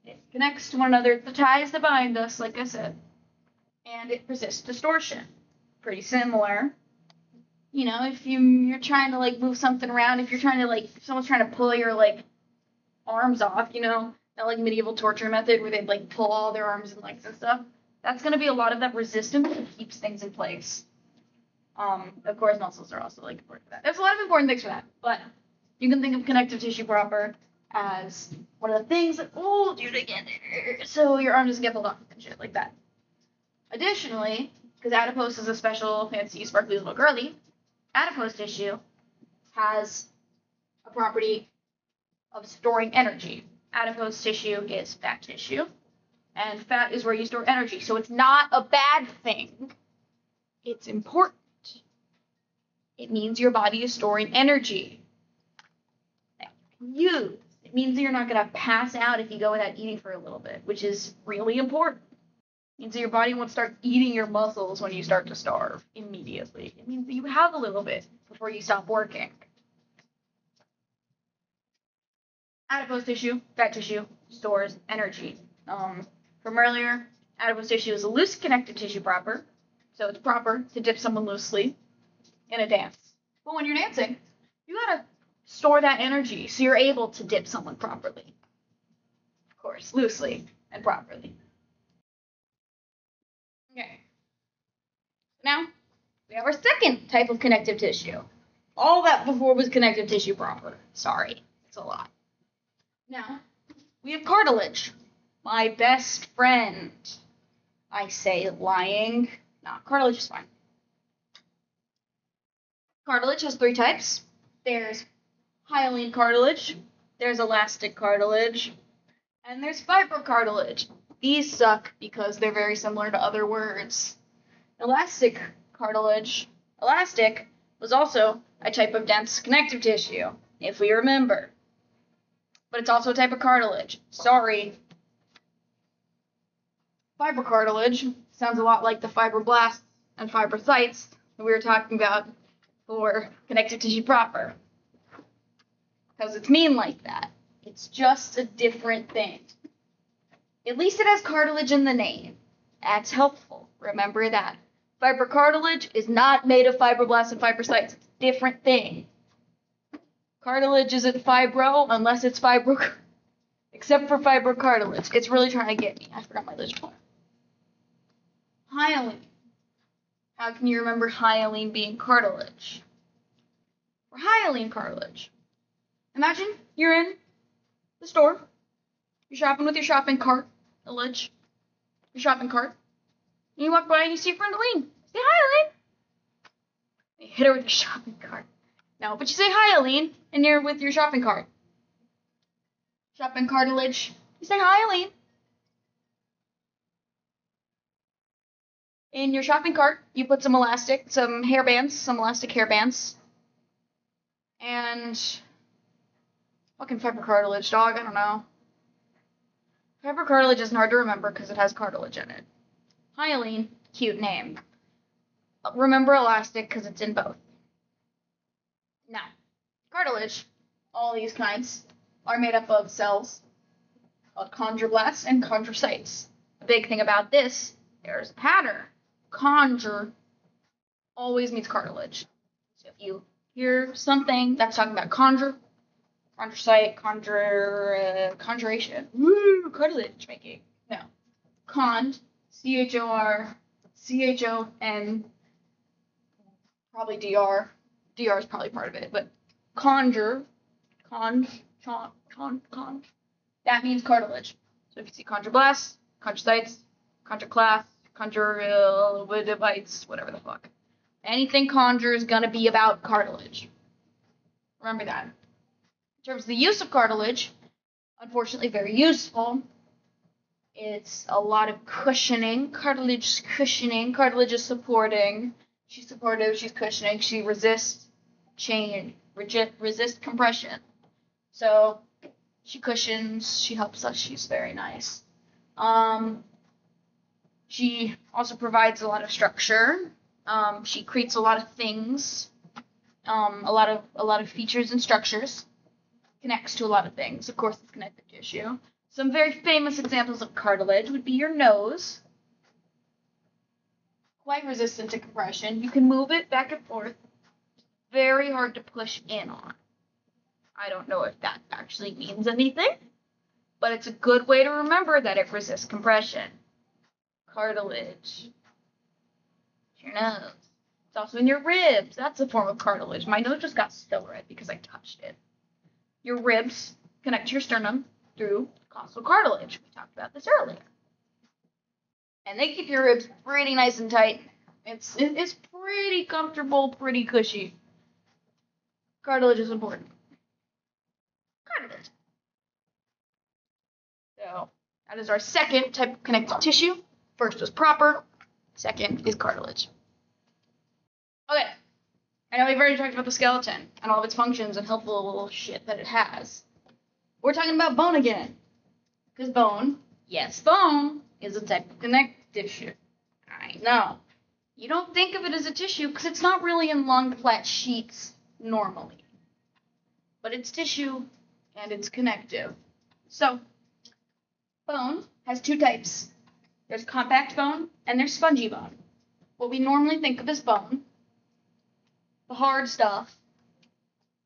It connects to one another. It's the ties that bind us, like I said. And it resists distortion. Pretty similar. If you're trying to, move something around, if you're trying to, if someone's trying to pull your, arms off, that, medieval torture method where they'd, pull all their arms and legs and stuff, that's going to be a lot of that resistance that keeps things in place. Of course, muscles are also, important for that. There's a lot of important things for that, but you can think of connective tissue proper as one of the things that hold you together so your arm doesn't get pulled off and shit like that. Additionally, because adipose is a special, fancy, sparkly little girly, adipose tissue has a property of storing energy. Adipose tissue is fat tissue, and fat is where you store energy. So it's not a bad thing. It's important. It means your body is storing energy that you can use. It means that you're not going to pass out if you go without eating for a little bit, which is really important. It means that your body won't start eating your muscles when you start to starve immediately. It means that you have a little bit before you stop working. Adipose tissue, fat tissue, stores energy. From earlier, adipose tissue is a loose connective tissue proper, so it's proper to dip someone loosely in a dance. But when you're dancing, you gotta store that energy so you're able to dip someone properly. Of course, loosely and properly. Okay. Now, we have our second type of connective tissue. All that before was connective tissue proper. Sorry, it's a lot. Now, we have cartilage. My best friend. I say lying. Nah, cartilage is fine. Cartilage has 3 types. There's hyaline cartilage, there's elastic cartilage, and there's fibrocartilage. These suck because they're very similar to other words. Elastic cartilage. Elastic was also a type of dense connective tissue, if we remember. But it's also a type of cartilage. Sorry. Fibrocartilage sounds a lot like the fibroblasts and fibrocytes that we were talking about for connective tissue proper. Because it's mean like that. It's just a different thing. At least it has cartilage in the name. That's helpful. Remember that. Fibrocartilage is not made of fibroblasts and fibrocytes. It's a different thing. Cartilage isn't fibro unless it's fibro, except for fibrocartilage. It's really trying to get me. I forgot my list point. Hyaline. How can you remember hyaline being cartilage? For hyaline cartilage, Imagine you're in the store. You're shopping with your shopping cart, your shopping cart. And you walk by and you see your friend Aline. Say hi, Aline. You hit her with your shopping cart. No, but you say hi, Aline, and you're with your shopping cart. Shopping cartilage. You say hi, Aline. In your shopping cart, you put some elastic hairbands, and fucking fiber cartilage, dog. I don't know. Fiber cartilage isn't hard to remember because it has cartilage in it. Hi, Aline. Cute name. Remember elastic because it's in both. Now, cartilage, all these kinds, are made up of cells called chondroblasts and chondrocytes. The big thing about this, there's a pattern. Chondr always means cartilage. So if you hear something that's talking about chondrocyte, conjuration, woo, cartilage making. No. Chond, C-H-O-R, C-H-O-N, probably D-R. D-R is probably part of it, but conjure, that means cartilage. So if you see chondroblasts, chondrocytes, chondroclasts, conjunctivitis, whatever the fuck. Anything conjure is gonna be about cartilage. Remember that. In terms of the use of cartilage, unfortunately very useful. It's a lot of cushioning. Cartilage is cushioning. Cartilage is supporting. She's supportive. She's cushioning. She resists change. Resist compression. So she cushions. She helps us. She's very nice. She also provides a lot of structure. She creates a lot of things. A lot of features and structures. Connects to a lot of things. Of course, it's connective tissue. Some very famous examples of cartilage would be your nose. Quite resistant to compression. You can move it back and forth. Very hard to push in on. I don't know if that actually means anything, but it's a good way to remember that it resists compression. Cartilage. Your nose. It's also in your ribs. That's a form of cartilage. My nose just got so red because I touched it. Your ribs connect to your sternum through costal cartilage. We talked about this earlier. And they keep your ribs pretty nice and tight. It's pretty comfortable, pretty cushy. Cartilage is important. Cartilage. So that is our second type of connective tissue. First was proper. Second is cartilage. Okay. I know we've already talked about the skeleton and all of its functions and helpful little shit that it has. We're talking about bone again. Because bone, yes, bone, is a type of connective tissue. I know. You don't think of it as a tissue because it's not really in long, flat sheets normally. But it's tissue and it's connective. So, bone has two types. There's compact bone and there's spongy bone. What we normally think of as bone, the hard stuff,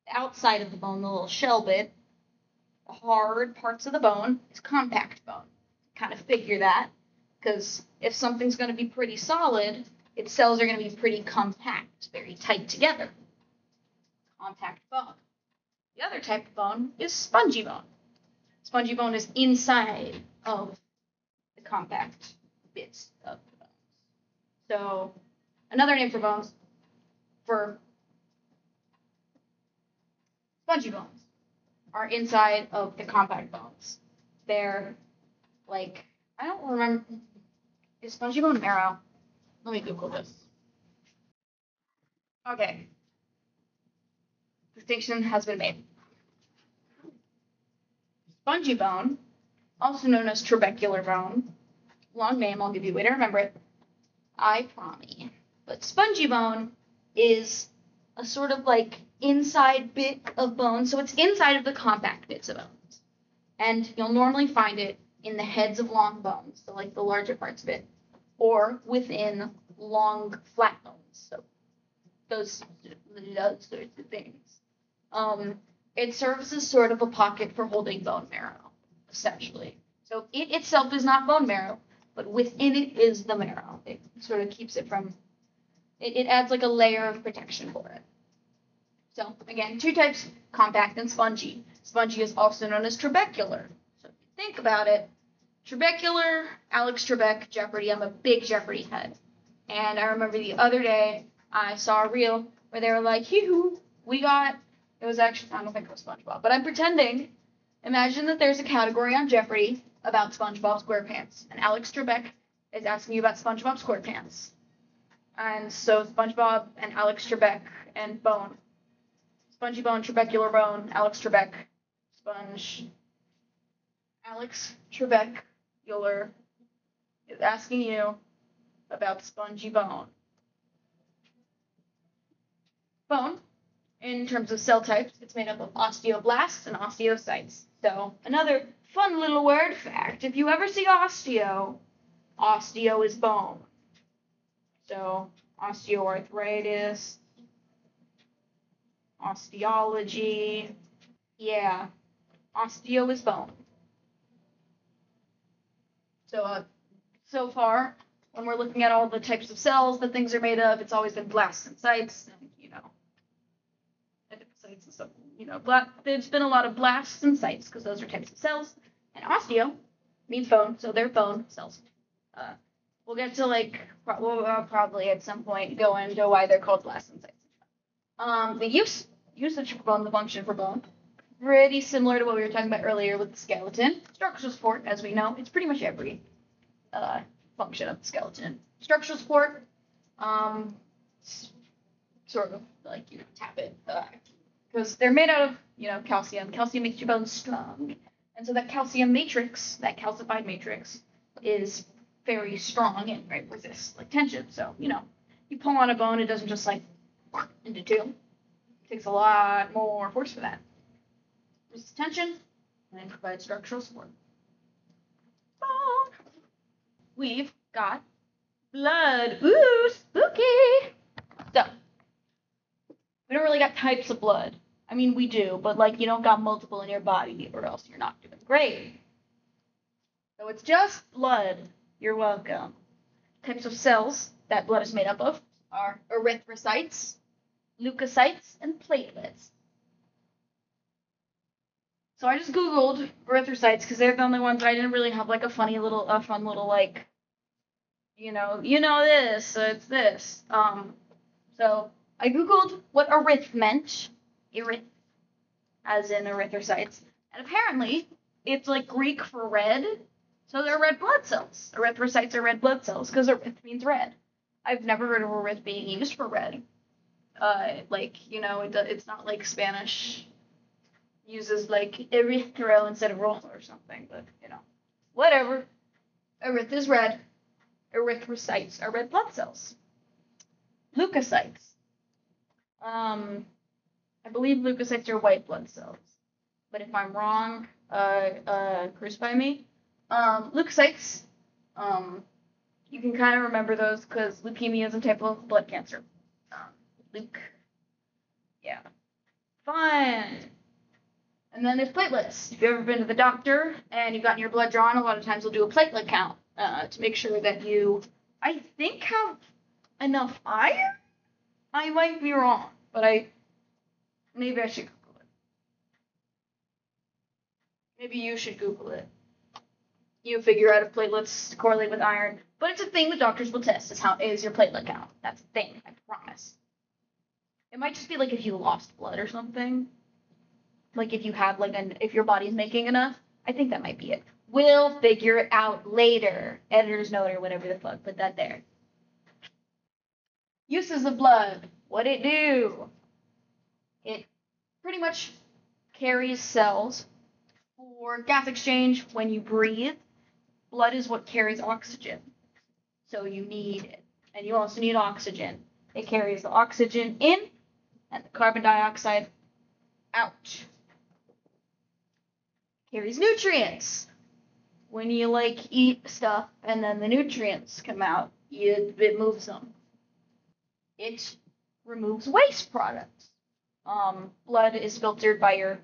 the outside of the bone, the little shell bit, the hard parts of the bone is compact bone. Kind of figure that, because if something's going to be pretty solid, its cells are going to be pretty compact, very tight together. Compact bone. The other type of bone is spongy bone. Spongy bone is inside of the compact bits of the bones. So, another name for bones, for spongy bones, are inside of the compact bones. They're like, I don't remember, is spongy bone marrow? Let me Google this. Okay. Distinction has been made. Spongy bone, also known as trabecular bone, long name, I'll give you a way to remember it, I promise. But spongy bone is a sort of like inside bit of bone, so it's inside of the compact bits of bones. And you'll normally find it in the heads of long bones, so like the larger parts of it, or within long flat bones, so those sorts of things. It serves as sort of a pocket for holding bone marrow, essentially. So it itself is not bone marrow, but within it is the marrow. It sort of keeps it from, it adds like a layer of protection for it. So, again, two types, compact and spongy. Spongy is also known as trabecular. So, if you think about it, trabecular, Alex Trebek, Jeopardy. I'm a big Jeopardy head. And I remember the other day, I saw a reel where they were like, hee-hoo, it was actually, I don't think it was SpongeBob, but I'm pretending. Imagine that there's a category on Jeopardy about SpongeBob SquarePants, and Alex Trebek is asking you about SpongeBob SquarePants. And so SpongeBob and Alex Trebek and Bone. Spongy Bone, Trabecular Bone, Alex Trebek, Sponge. Alex Trebecular is asking you about Spongy Bone. Bone, in terms of cell types, it's made up of osteoblasts and osteocytes. So, another fun little word fact, if you ever see osteo is bone. So, osteoarthritis, osteology, yeah, osteo is bone. So far, when we're looking at all the types of cells that things are made of, it's always been blasts and cytes, and, adipocytes and stuff, there's been a lot of blasts and cytes, because those are types of cells, and osteo means bone, so they're bone cells. We'll get to, we'll probably at some point go into why they're called blasts and cytes. The usage for bone, the function for bone, pretty similar to what we were talking about earlier with the skeleton. Structural support, as we know, it's pretty much every function of the skeleton. Structural support, sort of like, tap it, because they're made out of, calcium. Calcium makes your bones strong. And so that calcium matrix, that calcified matrix, is very strong and resists tension. So, you pull on a bone, it doesn't just into two. It takes a lot more force for that. Resists tension and provides structural support. We've got blood. Ooh, spooky. So, we don't really got types of blood. I mean, we do, but you don't got multiple in your body, or else you're not doing great. So it's just blood. You're welcome. Types of cells that blood is made up of are erythrocytes, leukocytes, and platelets. So I just Googled erythrocytes because they're the only ones that I didn't really have a fun little this, so it's this. So I Googled what eryth meant, as in erythrocytes, and apparently it's Greek for red, so they're red blood cells. Erythrocytes are red blood cells because eryth means red. I've never heard of eryth being used for red. It's not like Spanish uses erythro instead of roll or something, but whatever. Eryth is red. Erythrocytes are red blood cells. Leukocytes. I believe leukocytes are white blood cells, but if I'm wrong, crucify me. Leukocytes, you can kind of remember those because leukemia is a type of blood cancer. Yeah, fun. And then there's platelets. If you've ever been to the doctor and you've gotten your blood drawn, a lot of times they'll do a platelet count to make sure that you, I think, have enough iron. I might be wrong, but maybe I should Google it. Maybe you should Google it. You figure out if platelets correlate with iron, but it's a thing the doctors will test. Is your platelet count? That's a thing, I promise. It might just be if you lost blood or something. If you have if your body's making enough. I think that might be it. We'll figure it out later. Editor's note or whatever the fuck. Put that there. Uses of blood. What'd it do? It pretty much carries cells for gas exchange when you breathe. Blood is what carries oxygen. So you need it. And you also need oxygen. It carries the oxygen in and the carbon dioxide out. Carries nutrients. When you eat stuff and then the nutrients come out, it moves them. It removes waste products. Blood is filtered by your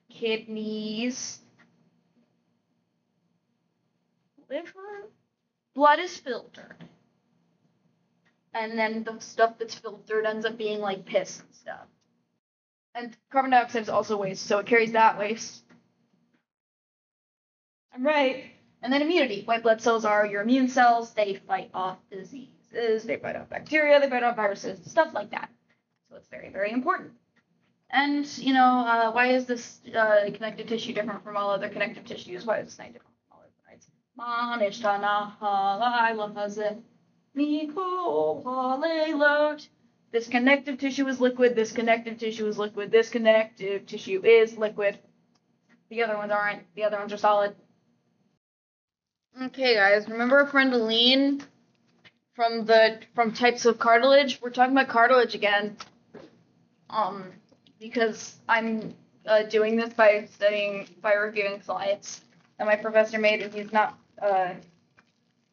kidneys, liver. Blood is filtered. And then the stuff that's filtered ends up being piss and stuff. And carbon dioxide is also waste, so it carries that waste. I'm right. And then immunity. White blood cells are your immune cells. They fight off diseases, they fight off bacteria, they fight off viruses, stuff like that. So it's very, very important. And, why is this connective tissue different from all other connective tissues? Why is this not different from all other sites? This connective tissue is liquid, this connective tissue is liquid, this connective tissue is liquid. The other ones aren't. The other ones are solid. Okay, guys, remember our friend Aline from types of cartilage? We're talking about cartilage again. Because I'm doing this by reviewing slides that my professor made, and he's not,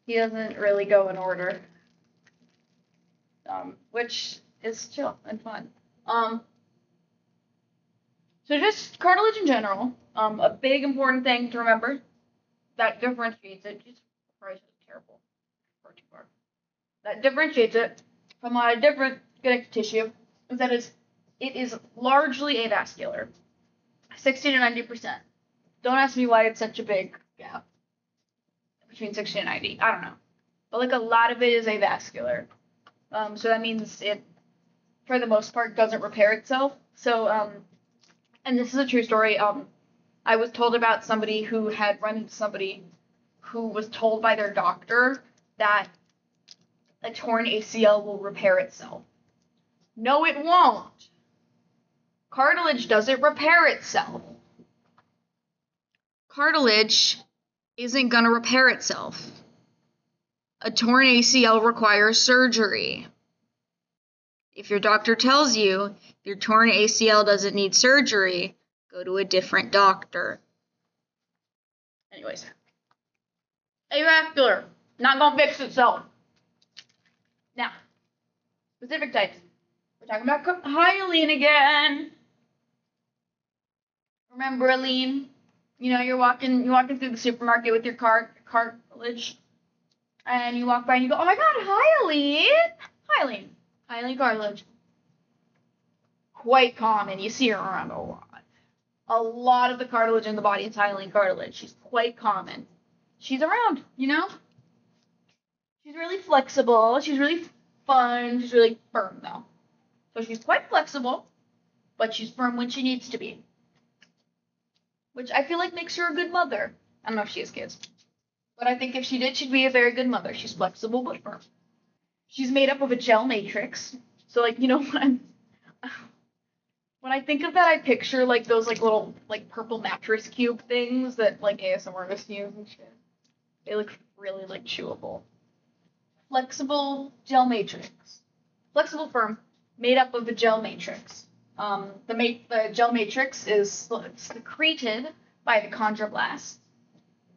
he doesn't really go in order, which is chill and fun. So just cartilage in general, a big important thing to remember that differentiates it, just probably terrible, far too far, that differentiates it from a different connective tissue is that it is largely avascular, 60 to 90%. Don't ask me why it's such a big gap between 60 and 90. I don't know. But like a lot of it is avascular. So that means it, for the most part, doesn't repair itself. So, and this is a true story. I was told about somebody who had run into somebody who was told by their doctor that a torn ACL will repair itself. No, it won't. Cartilage doesn't repair itself. Cartilage isn't going to repair itself. A torn ACL requires surgery. If your doctor tells you your torn ACL doesn't need surgery, go to a different doctor. Anyways. Avascular. Not going to fix itself. Now, specific types. We're talking about hyaline again. Remember, Aline? You're walking through the supermarket with your cartilage, and you walk by and you go, "Oh my God, hyaline cartilage." Quite common. You see her around a lot. A lot of the cartilage in the body is hyaline cartilage. She's quite common. She's around, She's really flexible. She's really fun. She's really firm, though. So she's quite flexible, but she's firm when she needs to be. Which I feel like makes her a good mother. I don't know if she has kids. But I think if she did, she'd be a very good mother. She's flexible but firm. She's made up of a gel matrix. So, when I think of that, I picture, those, little, purple mattress cube things that, ASMR artists use and shit. They look really, chewable. Flexible gel matrix. Flexible firm, made up of a gel matrix. The gel matrix is secreted by the chondroblast,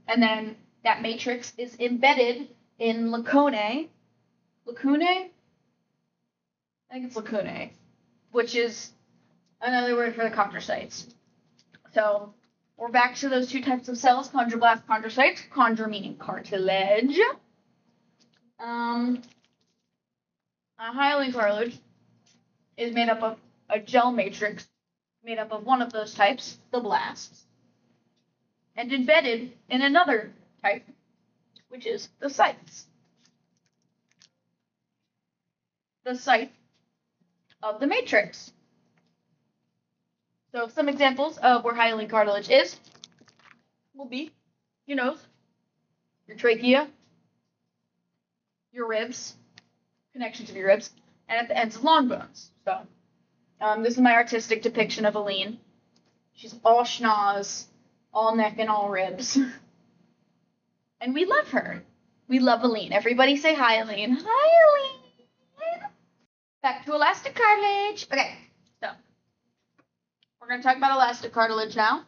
and then that matrix is embedded in lacunae. Lacunae? I think it's lacunae, which is another word for the chondrocytes. So we're back to those two types of cells: chondroblast, chondrocytes. Chondro meaning cartilage. A hyaline cartilage is made up of a gel matrix made up of one of those types, the blasts, and embedded in another type, which is the sites. The site of the matrix. So some examples of where hyaline cartilage is will be your nose, your trachea, your ribs, connections of your ribs, and at the ends of long bones. So this is my artistic depiction of Aline. She's all schnoz, all neck and all ribs. And we love her. We love Aline. Everybody say hi, Aline. Hi, Aline. Back to elastic cartilage. Okay, so we're going to talk about elastic cartilage now.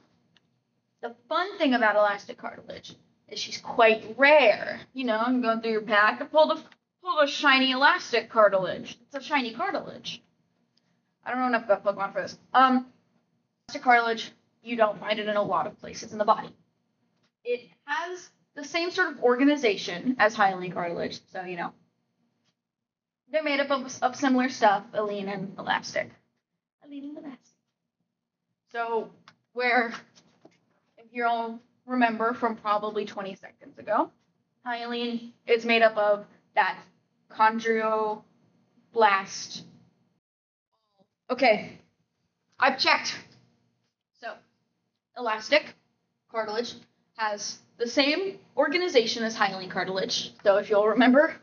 The fun thing about elastic cartilage is she's quite rare. I'm going through your pack. I pulled a shiny elastic cartilage. It's a shiny cartilage. I don't know enough about Pokemon for this. Elastic cartilage, you don't find it in a lot of places in the body. It has the same sort of organization as hyaline cartilage, so they're made up of similar stuff, Aline and elastic. Aline and elastic. So where, if you all remember from probably 20 seconds ago, hyaline is made up of that chondroblast. Okay, I've checked. So elastic cartilage has the same organization as hyaline cartilage. So if you'll remember,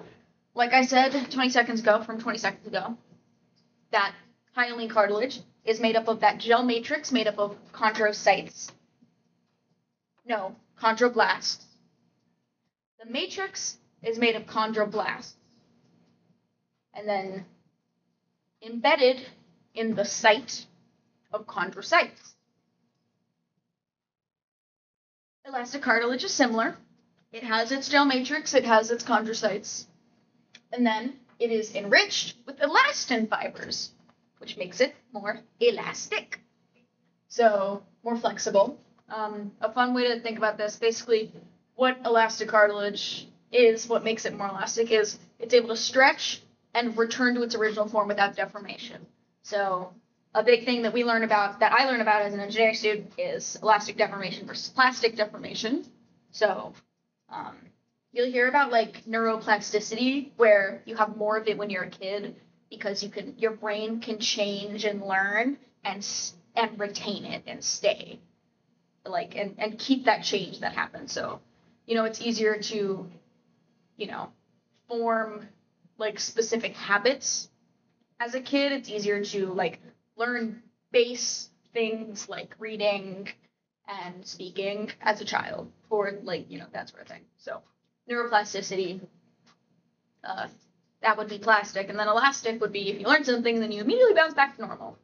like I said 20 seconds ago, that hyaline cartilage is made up of that gel matrix made up of chondrocytes. No, chondroblasts. The matrix is made of chondroblasts. And then embedded in the site of chondrocytes. Elastic cartilage is similar. It has its gel matrix, it has its chondrocytes, and then it is enriched with elastin fibers, which makes it more elastic. So, more flexible. A fun way to think about this, basically, what elastic cartilage is, what makes it more elastic, is it's able to stretch and return to its original form without deformation. So, a big thing that I learn about as an engineering student is elastic deformation versus plastic deformation. So, you'll hear about like neuroplasticity, where you have more of it when you're a kid because your brain can change and learn and retain it and stay, like and keep that change that happens. So, it's easier to, form like specific habits as a kid. It's easier to like learn base things like reading and speaking as a child, or like, that sort of thing. So neuroplasticity, that would be plastic, and then elastic would be if you learn something, then you immediately bounce back to normal.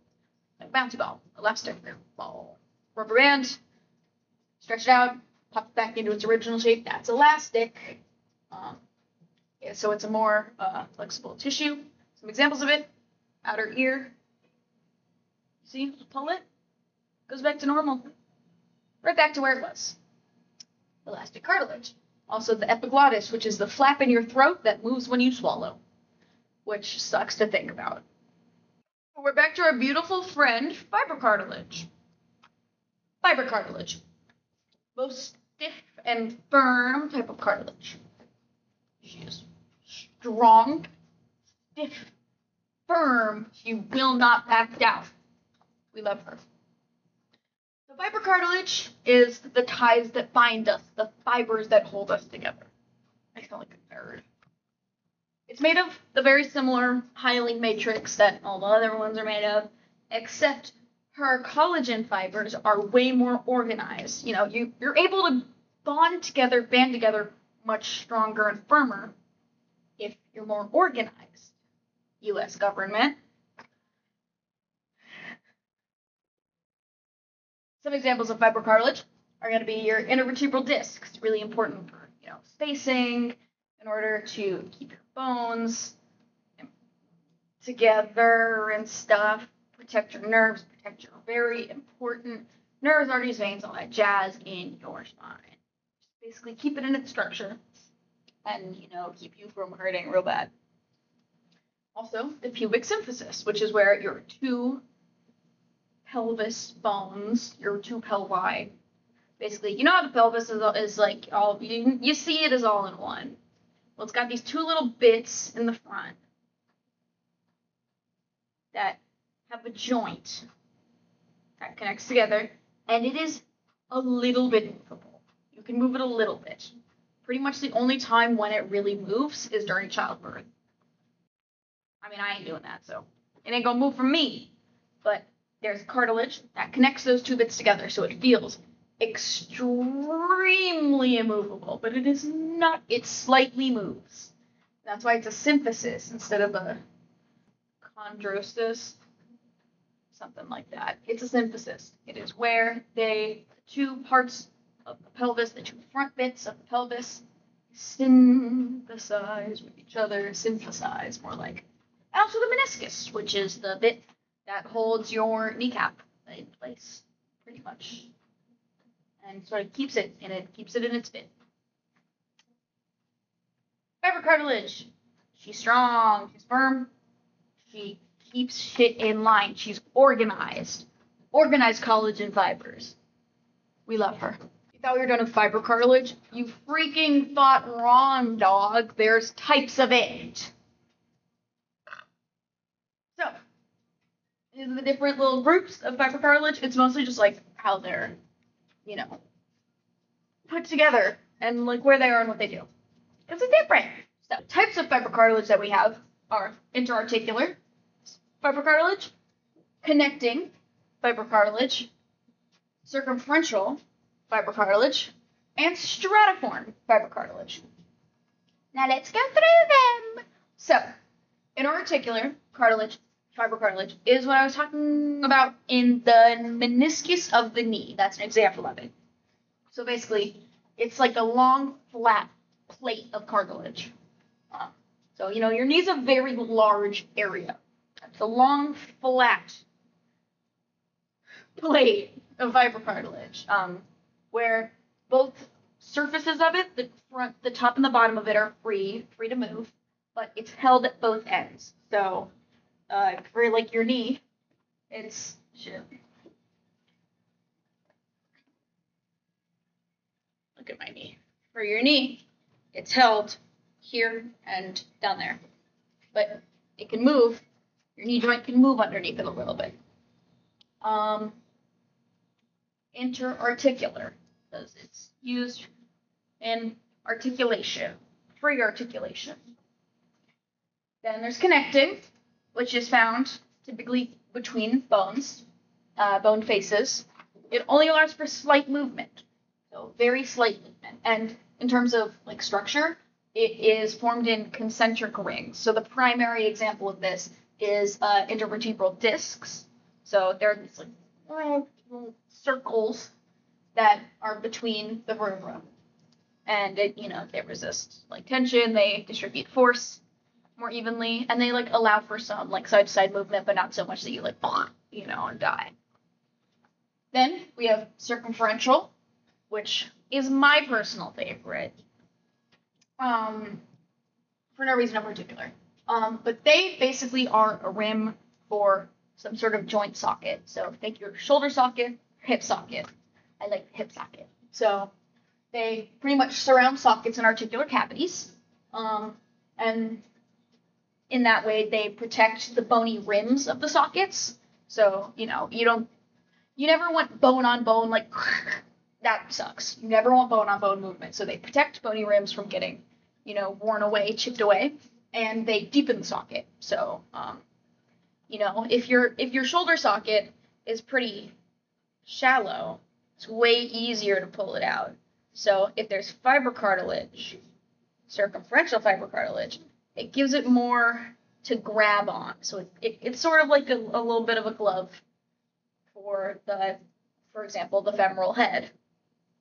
Like bouncy ball, elastic ball, rubber band, stretch it out, pop it back into its original shape. That's elastic. So it's a more flexible tissue. Some examples of it: outer ear. See, pull it, goes back to normal, right back to where it was. Elastic cartilage. Also the epiglottis, which is the flap in your throat that moves when you swallow, which sucks to think about. We're back to our beautiful friend, fiber cartilage. Fiber cartilage. Most stiff and firm type of cartilage. She is strong, stiff, firm. She will not back down. We love her. The fiber cartilage is the ties that bind us, the fibers that hold us together. I sound like a nerd. It's made of the very similar hyaline matrix that all the other ones are made of, except her collagen fibers are way more organized. You're able to band together much stronger and firmer if you're more organized. U.S. government. Some examples of fiber cartilage are going to be your intervertebral disc. It's really important for, spacing, in order to keep your bones together and stuff, protect your nerves, protect your very important nerves, arteries, veins, all that jazz in your spine. Just basically keep it in its structure and, keep you from hurting real bad. Also, the pubic symphysis, which is where your two pelvis bones, your two pelvi, basically, how the pelvis is like all, you see it as all in one. Well, it's got these two little bits in the front that have a joint that connects together, and it is a little bit movable. You can move it a little bit. Pretty much the only time when it really moves is during childbirth. I mean, I ain't doing that, so it ain't gonna move for me. But there's cartilage that connects those two bits together, so it feels extremely immovable, but it is not. It slightly moves. That's why it's a symphysis instead of a chondrosis, something like that. It's a symphysis. It is where the two parts of the pelvis, the two front bits of the pelvis, synthesize with each other. Synthesize, more like. Also the meniscus, which is the bit that holds your kneecap in place, pretty much, and sort of keeps it in its bit. Fiber cartilage. She's strong. She's firm. She keeps shit in line. She's organized. organized collagen fibers. We love her. You thought we were done with fibrocartilage? You freaking thought wrong, dog. There's types of it. So, these are the different little groups of fibrocartilage. It's mostly just like how they're, put together and like where they are and what they do. It's different. So, types of fibrocartilage that we have are interarticular fibrocartilage, connecting fibrocartilage, circumferential fibrocartilage, and stratiform fibrocartilage. Now let's go through them. So, interarticular cartilage, fibrocartilage, is what I was talking about in the meniscus of the knee. That's an example of it. So basically, it's like a long, flat plate of cartilage. So, your knee's a very large area. It's a long, flat plate of fibrocartilage, where both surfaces of it, the top and the bottom of it, are free to move, but it's held at both ends. So, for like your knee, it's shit. Look at my knee. For your knee, it's held here and down there, but it can move. Your knee joint can move underneath it a little bit. Interarticular, because it's used in articulation, free articulation. Then there's connecting, which is found typically between bones, bone faces. It only allows for slight movement, so very slight movement. And in terms of like structure, it is formed in concentric rings. So the primary example of this is intervertebral discs. So they're these like little circles that are between the vertebra, and they resist like tension. They distribute force more evenly, and they like allow for some like side to side movement, but not so much that you like and die. Then we have circumferential, which is my personal favorite. For no reason in particular. But they basically are a rim for some sort of joint socket. So think your shoulder socket, hip socket. I like the hip socket. So they pretty much surround sockets and articular cavities. And in that way, they protect the bony rims of the sockets. So, you never want bone on bone, like, that sucks. You never want bone on bone movement. So they protect bony rims from getting, worn away, chipped away, and they deepen the socket. So, if your shoulder socket is pretty shallow, it's way easier to pull it out. So if there's fibrocartilage, circumferential fibrocartilage, it gives it more to grab on. So it's sort of like a little bit of a glove for example, the femoral head.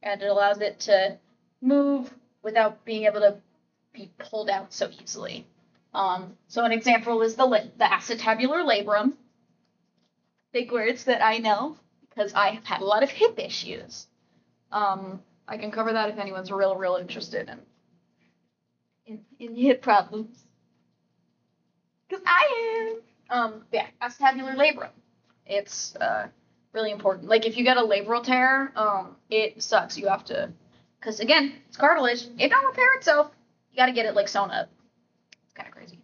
And it allows it to move without being able to be pulled out so easily. So an example is the acetabular labrum. Big words that I know because I have had a lot of hip issues. I can cover that if anyone's real interested in hip problems. Because I am. Acetabular labrum. It's really important. Like if you get a labral tear, it sucks. You have to, because again, it's cartilage. It don't repair itself. You got to get it like sewn up. It's kind of crazy.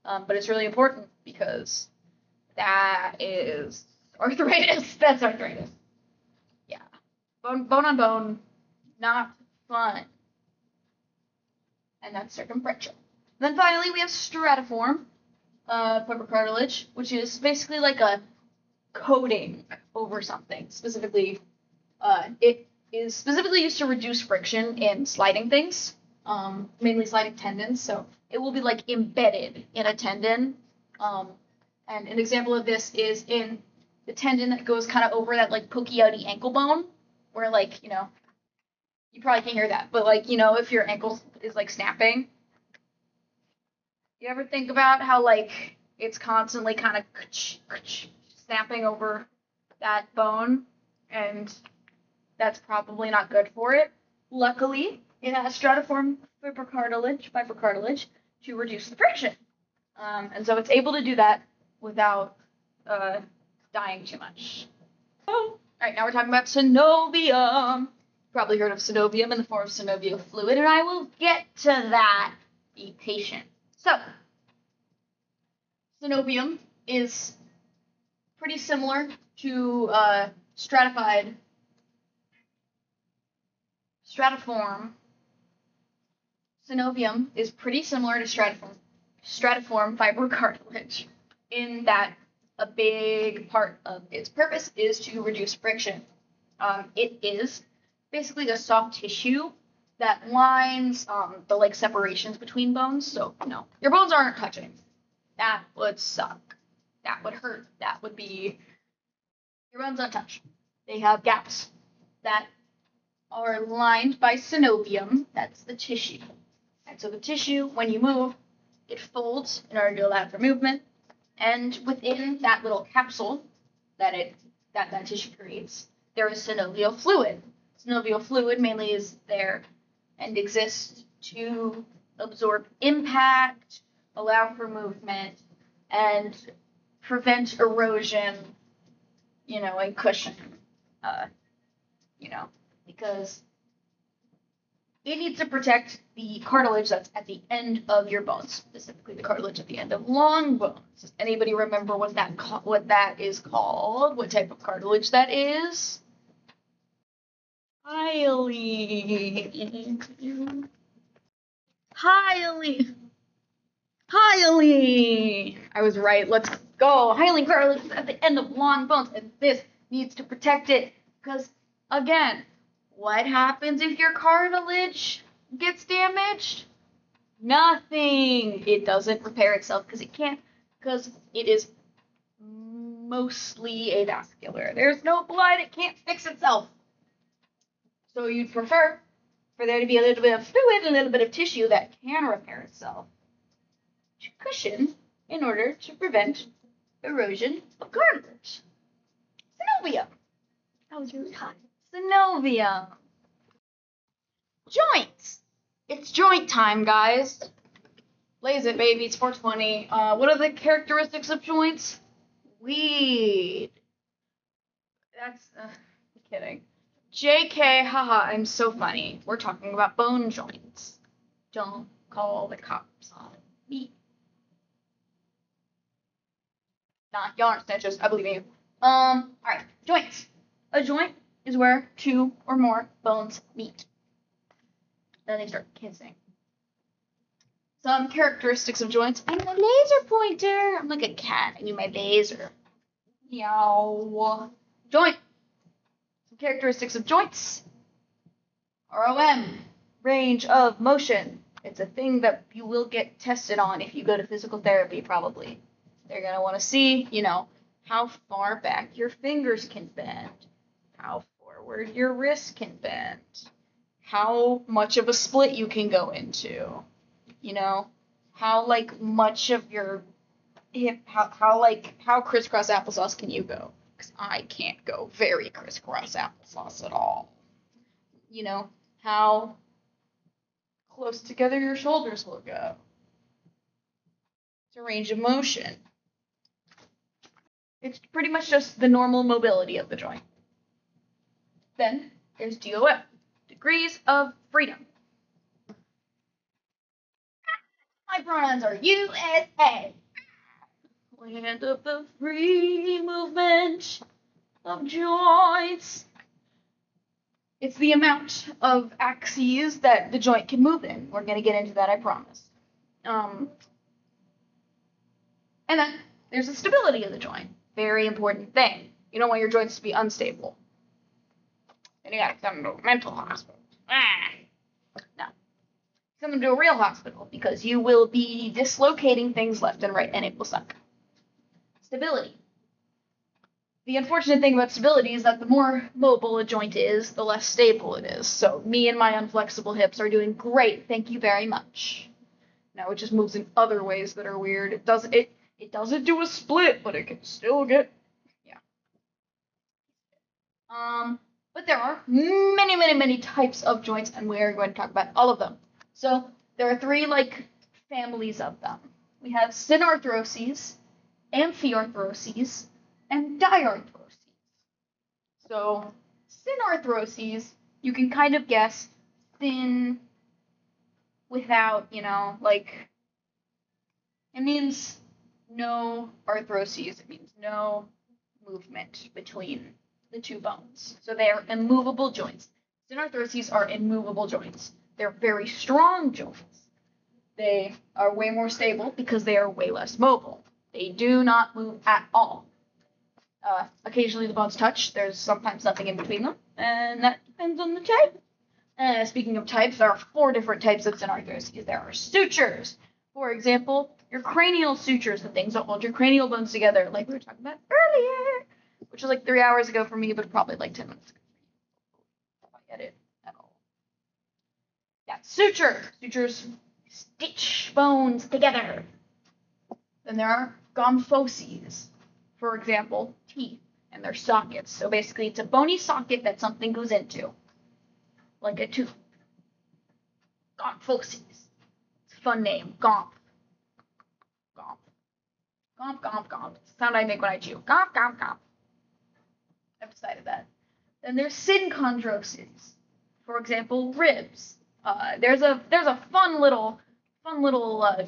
But it's really important because that is arthritis. That's arthritis. Yeah. Bone on bone, not fun. And that's circumferential. Then finally we have stratiform fibrocartilage, which is basically like a coating over something. Specifically, it is specifically used to reduce friction in sliding things, mainly sliding tendons. So it will be like embedded in a tendon. And an example of this is in the tendon that goes kind of over that like pokey outy ankle bone, where like, you probably can't hear that, but like, if your ankle is like snapping, you ever think about how like it's constantly kind of snapping over that bone, and that's probably not good for it. Luckily, it has stratiform fibrocartilage to reduce the friction. And so it's able to do that without dying too much. Alright, now we're talking about synovium. Probably heard of synovium in the form of synovial fluid, and I will get to that. Be patient. So, synovium is pretty similar to stratiform synovium is pretty similar to stratiform fibrocartilage in that a big part of its purpose is to reduce friction. It is basically a soft tissue that lines the like separations between bones. So, your bones aren't touching. That would suck. That would hurt. That would be your bones untouched. They have gaps that are lined by synovium. That's the tissue. And so the tissue, when you move, it folds in order to allow for movement. And within that little capsule that tissue creates, there is synovial fluid. Synovial fluid mainly is there and exists to absorb impact, allow for movement, and prevent erosion, and cushion, because it needs to protect the cartilage that's at the end of your bones, specifically the cartilage at the end of long bones. Does anybody remember what that is called? What type of cartilage that is? Hyaline. I was right. Let's go. Hyaline cartilage is at the end of long bones, and this needs to protect it. Because, again, what happens if your cartilage gets damaged? Nothing. It doesn't repair itself because it can't, because it is mostly avascular. There's no blood. It can't fix itself. So you'd prefer for there to be a little bit of fluid, a little bit of tissue that can repair itself to cushion in order to prevent erosion of cartilage. Synovium. That was really hot. Synovium. Joints. It's joint time, guys. Blaze it, baby. It's 420. What are the characteristics of joints? Weed. That's, kidding. JK, haha, I'm so funny. We're talking about bone joints. Don't call the cops on me. Nah, y'all aren't snitches. I believe in you. Alright, joints. A joint is where two or more bones meet. Then they start kissing. Some characteristics of joints. I need my laser pointer. I'm like a cat. I need my laser. Meow. Joint. Some characteristics of joints. ROM. Range of motion. It's a thing that you will get tested on if you go to physical therapy, probably. They're going to want to see, how far back your fingers can bend. How forward your wrist can bend. How much of a split you can go into. How much of your hip, how crisscross applesauce can you go? Because I can't go very crisscross applesauce at all. How close together your shoulders will go. It's a range of motion. It's pretty much just the normal mobility of the joint. Then there's DOF, degrees of freedom. My pronouns are USA. Land of the free movement of joints. It's the amount of axes that the joint can move in. We're going to get into that, I promise. And then there's the stability of the joint. Very important thing. You don't want your joints to be unstable. Then you gotta send them to a mental hospital. No. Send them to a real hospital because you will be dislocating things left and right and it will suck. Stability. The unfortunate thing about stability is that the more mobile a joint is, the less stable it is. So me and my unflexible hips are doing great. Thank you very much. Now it just moves in other ways that are weird. It doesn't do a split, but it can still get, yeah. But there are many, many, many types of joints, and we're going to talk about all of them. So there are three, families of them. We have synarthroses, amphiarthroses, and diarthroses. So, synarthroses, you can kind of guess thin without, like, it means no arthroses. It means no movement between the two bones. So they are immovable joints. Synarthroses are immovable joints. They're very strong joints. They are way more stable because they are way less mobile. They do not move at all. Occasionally the bones touch. There's sometimes nothing in between them, and that depends on the type. Speaking of types, there are 4 different types of synarthroses. There are sutures. For example, your cranial sutures, the things that hold your cranial bones together, like we were talking about earlier, which was like 3 hours ago for me, but probably like 10 minutes ago if I edit at all. Yeah, suture. Sutures stitch bones together. Then there are gomphoses. For example, teeth and their sockets. So basically, it's a bony socket that something goes into, like a tooth. Gomphoses. It's a fun name. Gomp. Gomp. Gomp, gomp, gomp. It's the sound I make when I chew. Gomp, gomp, gomp. I've decided that. Then there's synchondroses. For example, ribs. There's a fun little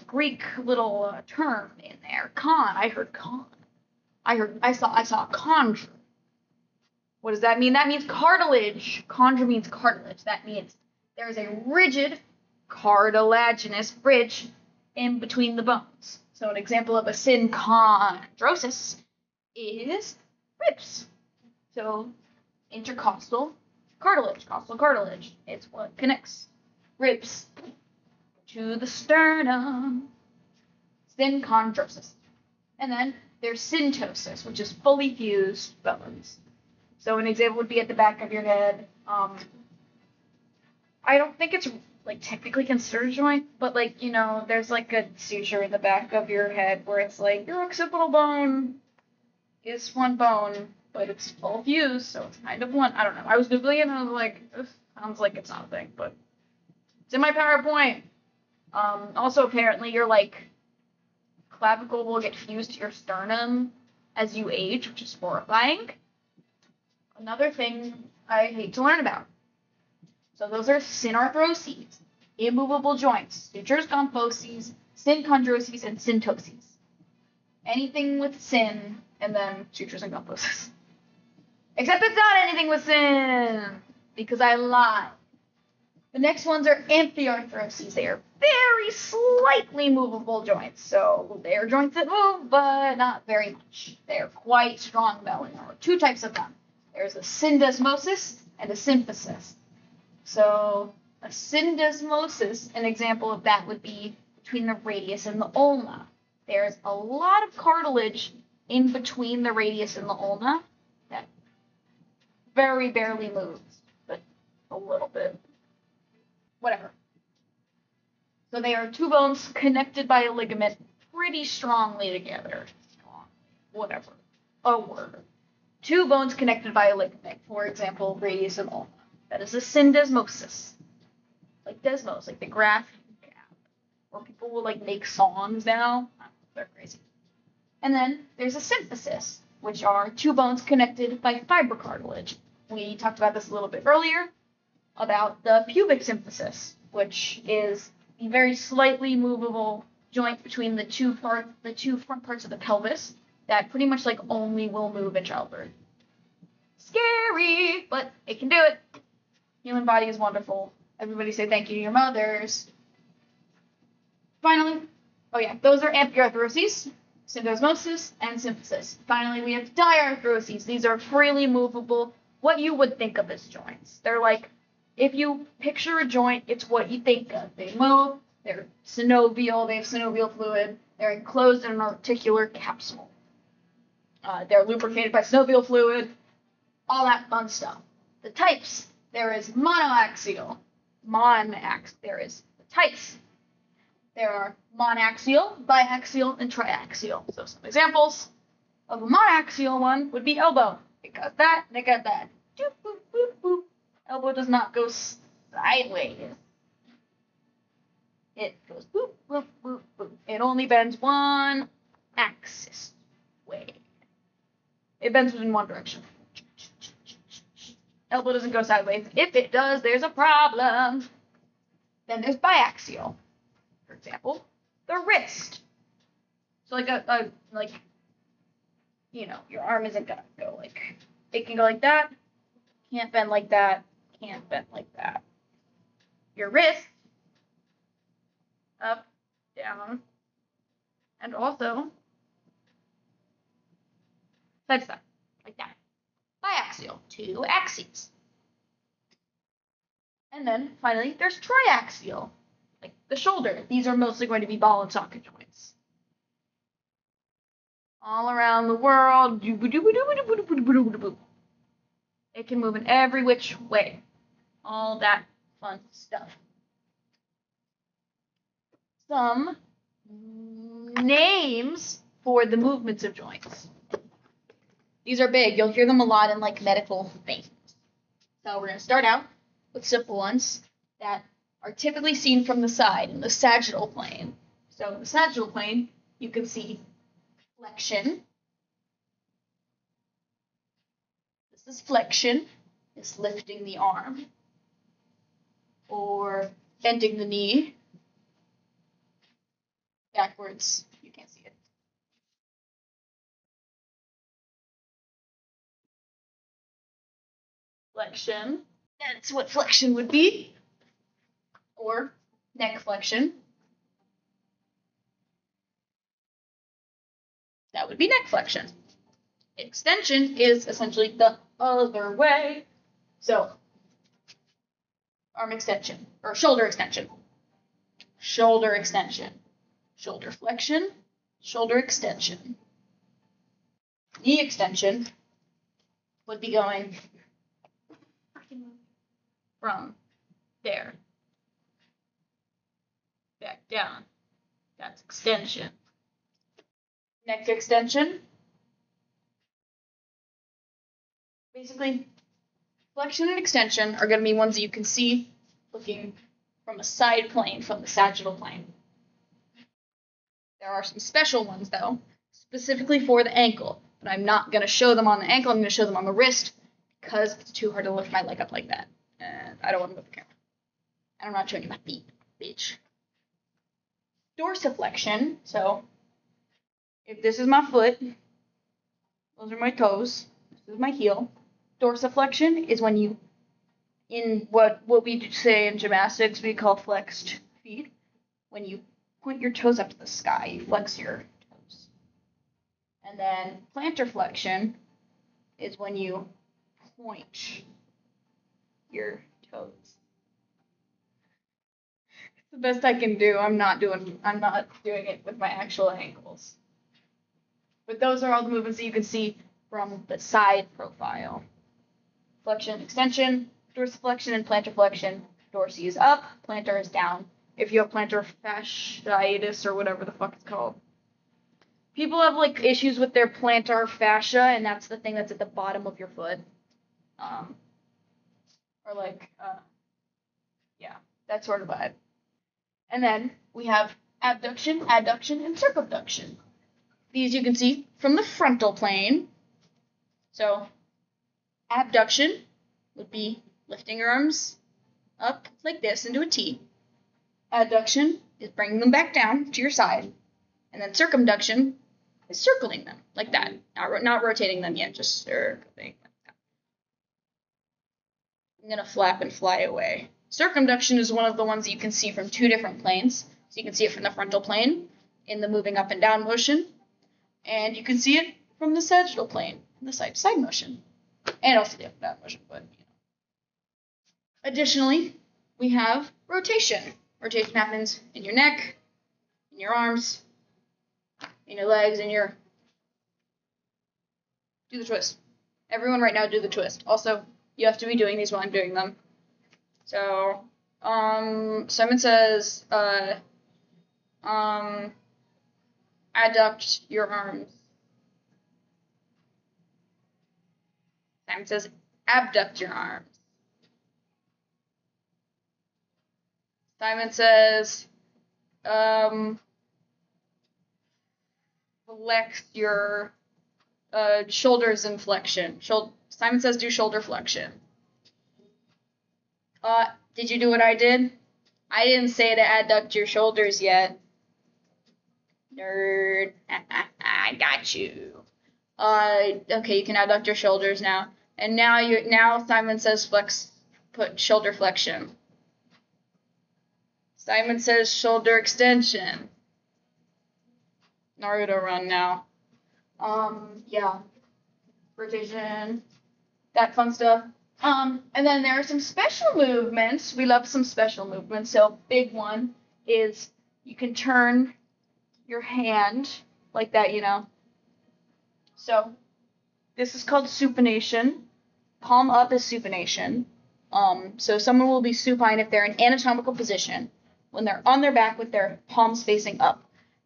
Greek little term in there. I heard con. I saw chondra. What does that mean? That means cartilage. Chondra means cartilage. That means there is a rigid cartilaginous bridge in between the bones. So an example of a synchondrosis is ribs. So intercostal cartilage, costal cartilage. It's what connects ribs to the sternum. Synchondrosis. And then there's syntosis, which is fully fused bones. So an example would be at the back of your head. I don't think it's like technically considered a joint, but like, there's like a suture in the back of your head where it's like your occipital bone is one bone, but it's full fused, so it's kind of one. I don't know. I was Googling it and I was like, this sounds like it's not a thing, but it's in my PowerPoint. Also apparently your like clavicle will get fused to your sternum as you age, which is horrifying. Another thing I hate to learn about. So those are synarthroses, immovable joints, sutures, gomphoses, synchondroses, and syntoses. Anything with syn, and then sutures and gomphoses. Except it's not anything with syn, because I lied. The next ones are amphiarthroses. They are very slightly movable joints. So they are joints that move, but not very much. They are quite strong, though, and there are 2 types of them. There's a syndesmosis and a symphysis. So a syndesmosis, an example of that would be between the radius and the ulna. There's a lot of cartilage in between the radius and the ulna that very barely moves, but a little bit. Whatever. So they are 2 bones connected by a ligament pretty strongly together. Whatever. A word. 2 bones connected by a ligament. For example, radius and ulna. That is a syndesmosis. Like Desmos, like the graph cap. Or people will like make songs now. They're crazy. And then there's a symphysis, which are 2 bones connected by fibrocartilage. We talked about this a little bit earlier, about the pubic symphysis, which is a very slightly movable joint between the two front parts of the pelvis that pretty much like only will move in childbirth. Scary, but it can do it. Human body is wonderful. Everybody say thank you to your mothers. Finally, those are amphiarthroses, syndesmosis, and symphysis. Finally, we have diarthroses. These are freely movable, what you would think of as joints. They're like, if you picture a joint, it's what you think of. They move, they're synovial, they have synovial fluid, they're enclosed in an articular capsule. They're lubricated by synovial fluid, all that fun stuff. The types, there is monoaxial, there is the types. There are monaxial, biaxial, and triaxial. So some examples of a monaxial one would be elbow. It got that, and it got that. Doop, boop, boop, boop. Elbow does not go sideways. It goes boop, boop, boop, boop. It only bends one axis way. It bends in one direction. Elbow doesn't go sideways. If it does, there's a problem. Then there's biaxial. For example, the wrist. So like your arm isn't gonna go like, it can go like that, can't bend like that, can't bend like that. Your wrist, up, down, and also side to side, like that. Biaxial, 2 axes. And then finally, there's triaxial, like the shoulder. These are mostly going to be ball and socket joints. All around the world, it can move in every which way. All that fun stuff. Some names for the movements of joints. These are big. You'll hear them a lot in like medical things. So we're going to start out with simple ones that are typically seen from the side in the sagittal plane. So in the sagittal plane, you can see flexion. This is flexion. It's lifting the arm. Or bending the knee. Backwards. You can't see it. Flexion. That's what flexion would be. Or neck flexion. That would be neck flexion. Extension is essentially the other way. So, arm extension, or shoulder extension. Shoulder extension. Shoulder flexion. Shoulder extension. Knee extension would be going from there back down. That's extension. Neck extension. Basically, flexion and extension are going to be ones that you can see looking from a side plane, from the sagittal plane. There are some special ones, though, specifically for the ankle. But I'm not going to show them on the ankle. I'm going to show them on the wrist because it's too hard to lift my leg up like that. And I don't want to move the camera. And I'm not showing you my feet, bitch. Dorsiflexion. So, if this is my foot, those are my toes, this is my heel. Dorsiflexion is when you, in what we say in gymnastics, we call flexed feet. When you point your toes up to the sky, you flex your toes. And then plantar flexion is when you point your toes. It's the best I can do. I'm not doing it with my actual ankles. But those are all the movements that you can see from the side profile. Flexion, extension, dorsiflexion, and plantar flexion. Dorsi is up, plantar is down. If you have plantar fasciitis or whatever the fuck it's called. People have like issues with their plantar fascia, and that's the thing that's at the bottom of your foot. Yeah, that sort of vibe. And then we have abduction, adduction, and circumduction. These you can see from the frontal plane. So, abduction would be lifting your arms up like this into a T. Adduction is bringing them back down to your side. And then circumduction is circling them like that. Not rotating them yet, just circling like that. I'm going to flap and fly away. Circumduction is one of the ones that you can see from 2 different planes. So you can see it from the frontal plane in the moving up and down motion. And you can see it from the sagittal plane, in the side-to-side motion. And also the up-and-down motion, but, Additionally, we have rotation. Rotation happens in your neck, in your arms, in your legs, in your... Do the twist. Everyone right now do the twist. Also, you have to be doing these while I'm doing them. So, Simon says, adduct your arms. Simon says, abduct your arms. Simon says, flex your shoulders in flexion. Simon says do shoulder flexion. Did you do what I did? I didn't say to adduct your shoulders yet. Nerd. I got you. Okay, you can adduct your shoulders now. And now Simon says put shoulder flexion. Simon says shoulder extension. Naruto run now. Yeah. Rotation. That fun stuff. And then there are some special movements. We love some special movements. So big one is you can turn your hand like that, So this is called supination. Palm up is supination. So someone will be supine if they're in anatomical position when they're on their back with their palms facing up.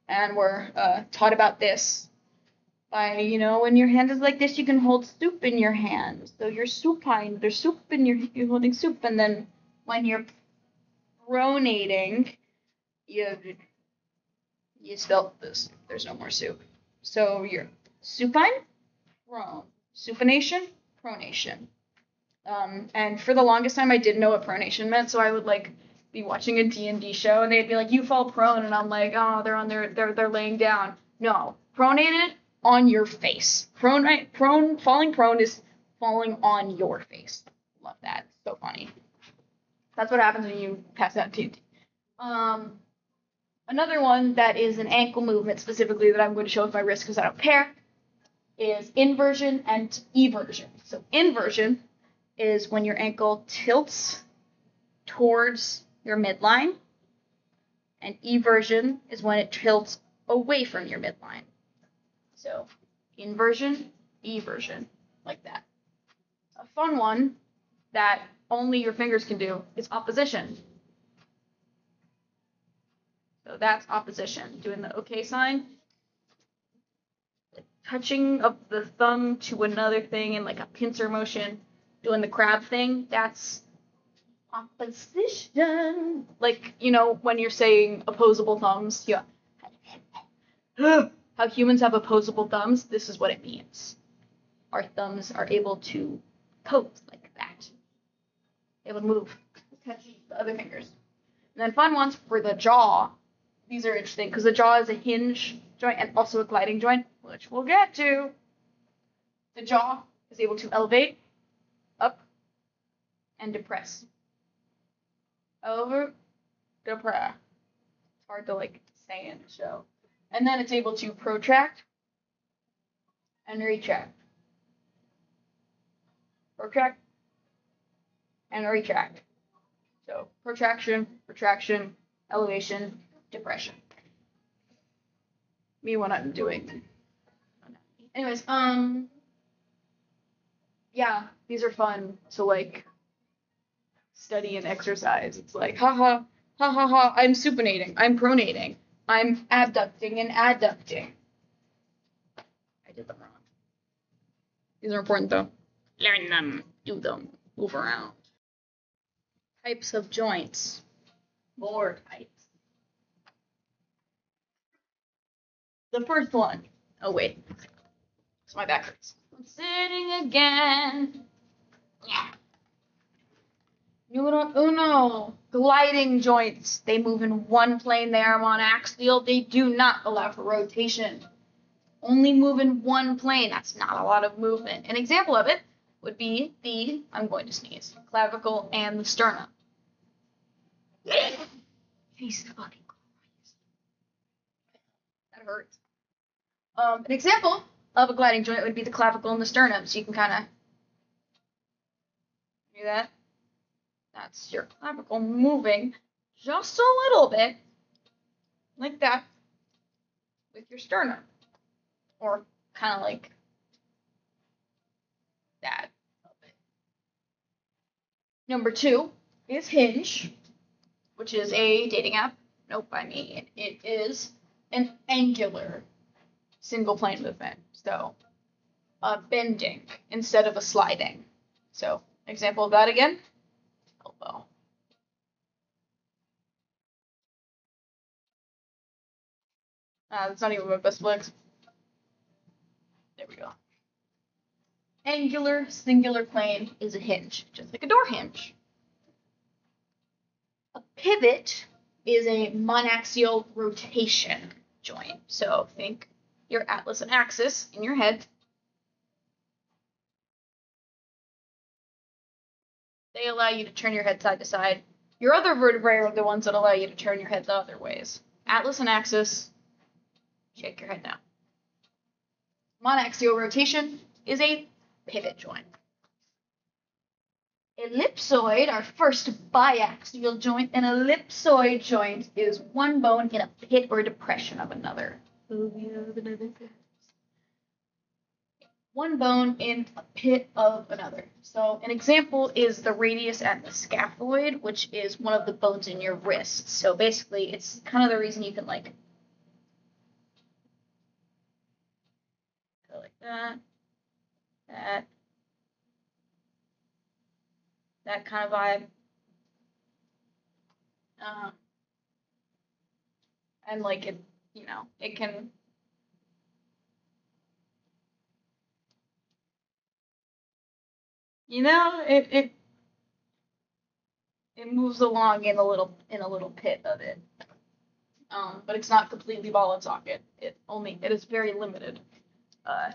And we're taught about this by, when your hand is like this, you can hold soup in your hand. So you're supine, there's soup in you're holding soup. And then when you're pronating, you spelled this. There's no more soup. So you're supine, prone. Supination, pronation. And for the longest time, I didn't know what pronation meant, so I would be watching a D&D show, and they'd be like, "You fall prone," and I'm like, "Oh, they're laying down." No, pronated on your face. Falling prone is falling on your face. Love that. So funny. That's what happens when you pass out D&D. Another one that is an ankle movement specifically that I'm going to show with my wrist because I don't care is inversion and eversion. So inversion is when your ankle tilts towards your midline, and eversion is when it tilts away from your midline. So inversion, eversion, like that. A fun one that only your fingers can do is opposition. So that's opposition, doing the OK sign. Touching of the thumb to another thing in like a pincer motion, doing the crab thing, that's opposition. Like, when you're saying opposable thumbs, yeah. How humans have opposable thumbs, this is what it means. Our thumbs are able to pose like that. Able to move, touch the other fingers. And then fun ones for the jaw. These are interesting because the jaw is a hinge joint and also a gliding joint, which we'll get to. The jaw is able to elevate, up, and depress. Over, depress. It's hard to say in the show. And then it's able to protract and retract. Protract and retract. So protraction, retraction, elevation, depression. Me when I'm doing. Anyways, yeah, these are fun to study and exercise. It's like, ha, I'm supinating, I'm pronating, I'm abducting and adducting. I did them wrong. These are important though. Learn them, do them, move around. Types of joints. More types. The first one. Oh wait. So my back hurts. I'm sitting again. Yeah. Numero uno. Gliding joints. They move in one plane. They are monaxial. They do not allow for rotation. Only move in one plane. That's not a lot of movement. An example of it would be the, I'm going to sneeze, clavicle and the sternum. Jesus fucking Christ. That hurts. An example of a gliding joint would be the clavicle and the sternum. So you can kind of do that. That's your clavicle moving just a little bit, like that, with your sternum. Or kind of like that. Number 2 is Hinge, which is a dating app. Nope, I mean, it is an angular single plane movement. So, bending instead of a sliding. So, example of that again, elbow. That's not even my best flex. There we go. Angular singular plane is a hinge, just like a door hinge. A pivot is a monaxial rotation joint. So think your atlas and axis in your head. They allow you to turn your head side to side. Your other vertebrae are the ones that allow you to turn your head the other ways. Atlas and axis, shake your head down. Monaxial rotation is a pivot joint. Ellipsoid, our first biaxial joint. An ellipsoid joint is one bone in a pit or depression of another. One bone in a pit of another. So an example is the radius and the scaphoid, which is one of the bones in your wrist. So basically, it's kind of the reason you can like go like that, that kind of vibe. And like it, you know, it can. You know, it moves along in a little pit of it. But it's not completely ball and socket. It is very limited. Uh,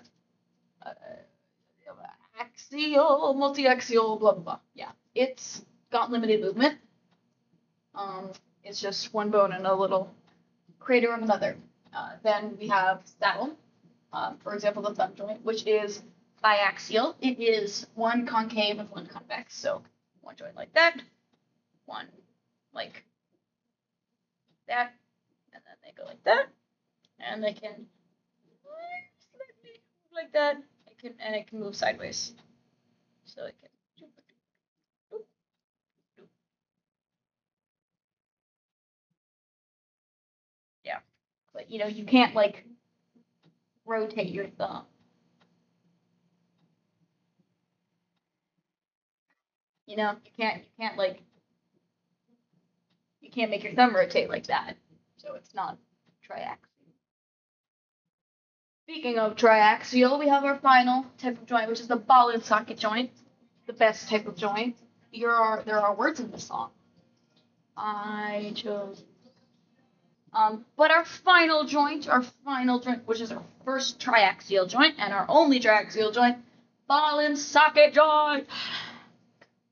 Axial, multi-axial, blah blah blah. Yeah, it's got limited movement. It's just one bone in a little crater of another. Then we have saddle, for example, the thumb joint, which is biaxial. It is one concave and one convex. So one joint like that, one like that, and then they go like that, and they can like that. It can move sideways. So it can. Yeah, but you know you can't like rotate your thumb. You know you can't make your thumb rotate like that. So it's not triaxial. Speaking of triaxial, we have our final type of joint, which is the ball and socket joint, the best type of joint. There are words in the song. I chose. But our final joint, which is our first triaxial joint and our only triaxial joint, ball and socket joint.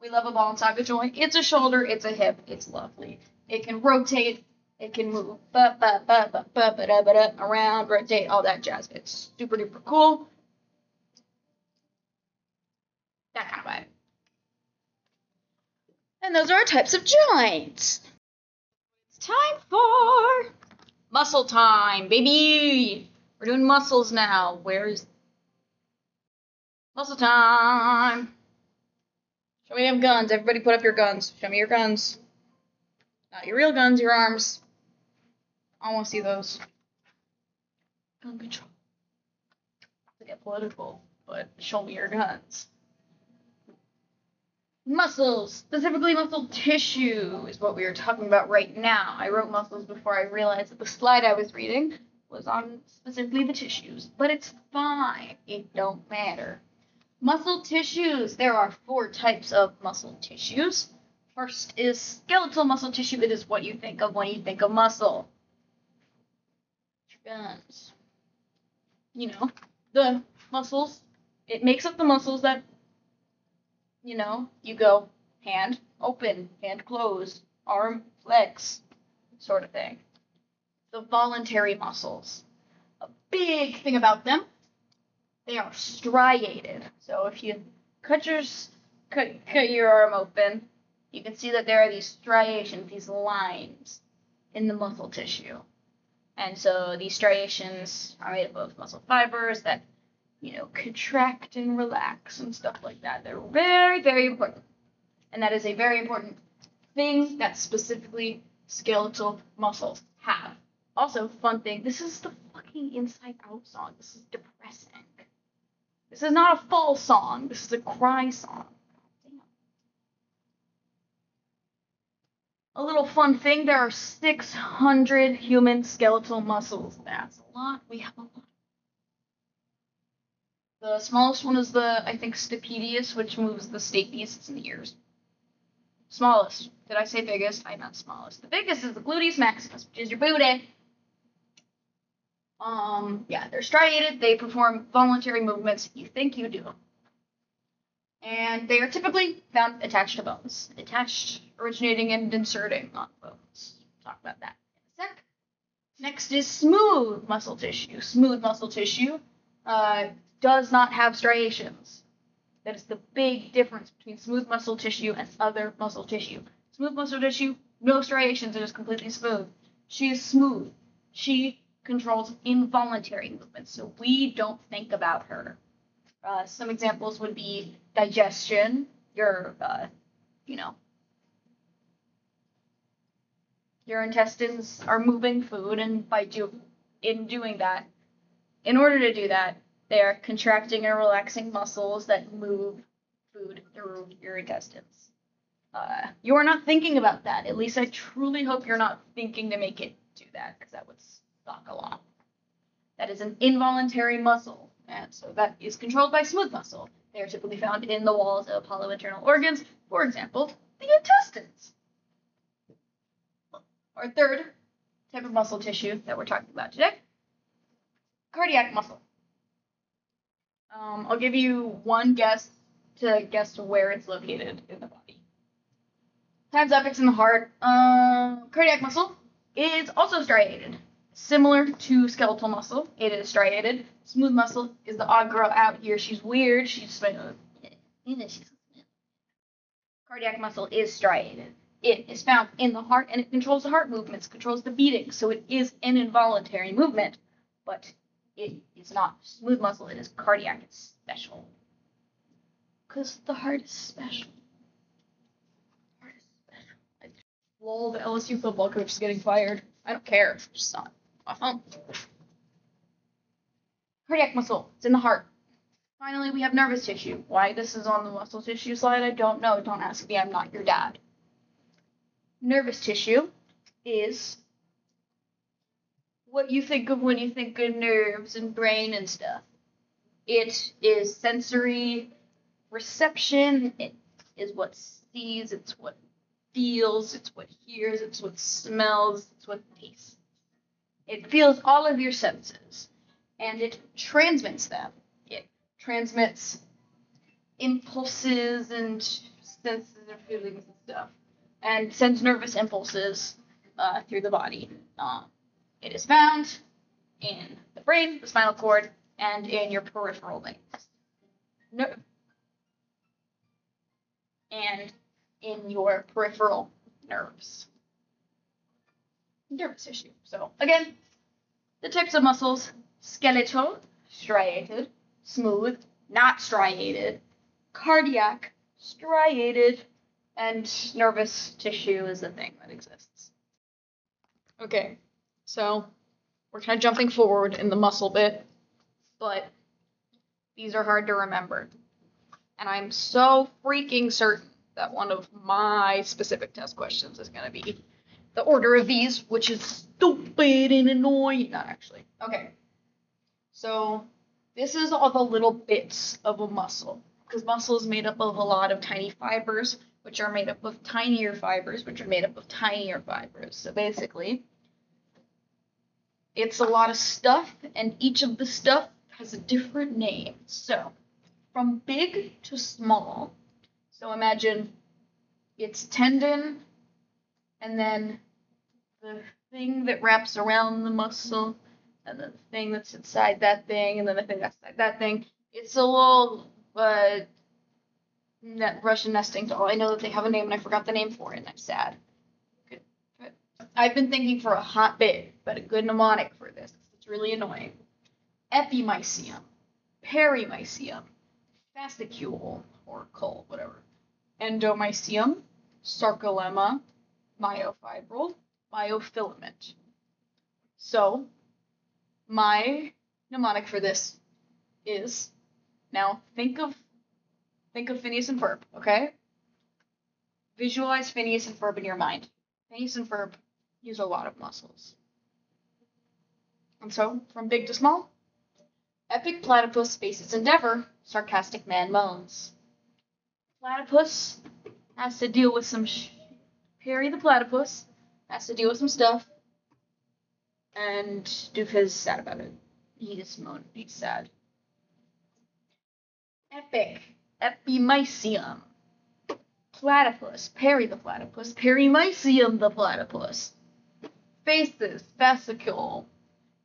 We love a ball and socket joint. It's a shoulder, it's a hip, it's lovely. It can rotate, it can move around, rotate, all that jazz. It's super duper cool. That kind of vibe. And those are our types of joints. It's time for muscle time, baby. We're doing muscles now. Where's muscle time? Show me your guns. Everybody put up your guns. Show me your guns. Not your real guns, your arms. I want to see those. Gun control. To get political, but show me your guns. Muscles, specifically muscle tissue, is what we are talking about right now. I wrote muscles before I realized that the slide I was reading was on specifically the tissues, but it's fine. It don't matter. Muscle tissues. There are 4 types of muscle tissues. First is skeletal muscle tissue. It is what you think of when you think of muscle. Guns. You know, the muscles. It makes up the muscles that, you know, you go hand open, hand close, arm flex, sort of thing. The voluntary muscles. A big thing about them, they are striated. So if you cut your arm open, you can see that there are these striations, these lines in the muscle tissue. And so these striations are made up of muscle fibers that, you know, contract and relax and stuff like that. They're very, very important. And that is a very important thing that specifically skeletal muscles have. Also, fun thing, this is the fucking Inside Out song. This is depressing. This is not a fall song. This is a cry song. A little fun thing, there are 600 human skeletal muscles. That's a lot. We have a lot. The smallest one is the, I think, stapedius, which moves the stapes in the ears. Smallest. Did I say biggest? I meant smallest. The biggest is the gluteus maximus, which is your booty. Yeah, they're striated. They perform voluntary movements you think you do. And they are typically found attached to bones. Attached, originating, and inserting on bones. Talk about that in a sec. Next is smooth muscle tissue. Smooth muscle tissue does not have striations. That is the big difference between smooth muscle tissue and other muscle tissue. Smooth muscle tissue, no striations, it is completely smooth. She is smooth. She controls involuntary movements, so we don't think about her. Some examples would be digestion, your intestines are moving food, and in order to do that, they are contracting and relaxing muscles that move food through your intestines. You are not thinking about that. At least I truly hope you're not thinking to make it do that, because that would suck a lot. That is an involuntary muscle, and so that is controlled by smooth muscle. They are typically found in the walls of hollow internal organs, for example, the intestines. Our third type of muscle tissue that we're talking about today, cardiac muscle. I'll give you one guess to guess where it's located in the body. Time's up, it's in the heart. Cardiac muscle is also striated. Similar to skeletal muscle, it is striated. Smooth muscle is the odd girl out here. She's weird. She's smooth. Cardiac muscle is striated. It is found in the heart, and it controls the heart movements, controls the beating. So it is an involuntary movement, but it is not smooth muscle. It is cardiac. It's special. Because the heart is special. Lol, the LSU football coach is getting fired. I don't care. It's just not my phone. Cardiac muscle. It's in the heart. Finally, we have nervous tissue. Why this is on the muscle tissue slide, I don't know. Don't ask me. I'm not your dad. Nervous tissue is what you think of when you think of nerves and brain and stuff. It is sensory reception. It is what sees. It's what feels, it's what hears, it's what smells, it's what tastes. It feels all of your senses, and it transmits them. It transmits impulses and senses and feelings and stuff, and sends nervous impulses through the body. It is found in the brain, the spinal cord, and in your peripheral limbs. And in your peripheral nerves. Nervous tissue. So, again, the types of muscles: skeletal, striated; smooth, not striated; cardiac, striated; and nervous tissue is the thing that exists. Okay, so we're kind of jumping forward in the muscle bit, but these are hard to remember. And I'm so freaking certain that one of my specific test questions is going to be the order of these, which is stupid and annoying. Not actually. Okay. So this is all the little bits of a muscle, because muscle is made up of a lot of tiny fibers, which are made up of tinier fibers, which are made up of tinier fibers. So basically, it's a lot of stuff, and each of the stuff has a different name. So from big to small. So imagine it's tendon, and then the thing that wraps around the muscle, and the thing that's inside that thing, and then the thing that's inside that thing. It's a little Russian nesting doll. I know that they have a name, and I forgot the name for it, and I'm sad. I've been thinking for a hot bit, but a good mnemonic for this. It's really annoying. Epimysium, perimysium, fascicule, or col, whatever. Endomysium, sarcolemma, myofibril, myofilament. So, my mnemonic for this is, now think of Phineas and Ferb, okay? Visualize Phineas and Ferb in your mind. Phineas and Ferb use a lot of muscles. And so, from big to small, epic platypus faces endeavor, sarcastic man moans. Platypus has to deal with some Perry the platypus has to deal with some stuff, and Doof is sad about it. He's sad. Epic Epimysium platypus, Perry the platypus, Perimysium the platypus. Faces, vesicle,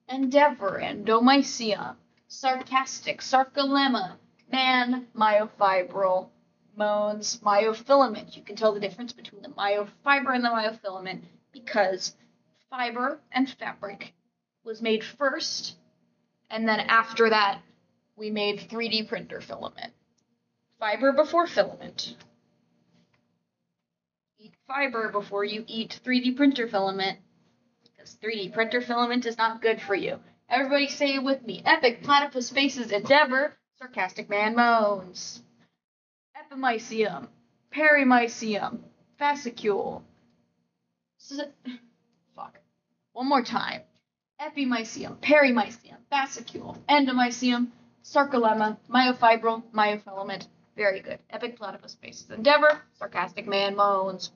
endeavor, endomysium, sarcastic, sarcolemma, man, myofibril, moans, myofilament. You can tell the difference between the myofiber and the myofilament because fiber and fabric was made first, and then after that, we made 3D printer filament. Fiber before filament. Eat fiber before you eat 3D printer filament, because 3D printer filament is not good for you. Everybody say it with me. Epic platypus faces endeavor, sarcastic man moans. Epimysium, perimysium, fascicule. Fuck. One more time. Epimysium, perimysium, fascicule, endomysium, sarcolemma, myofibril, myofilament. Very good. Epic platypus faces endeavor, sarcastic man moans.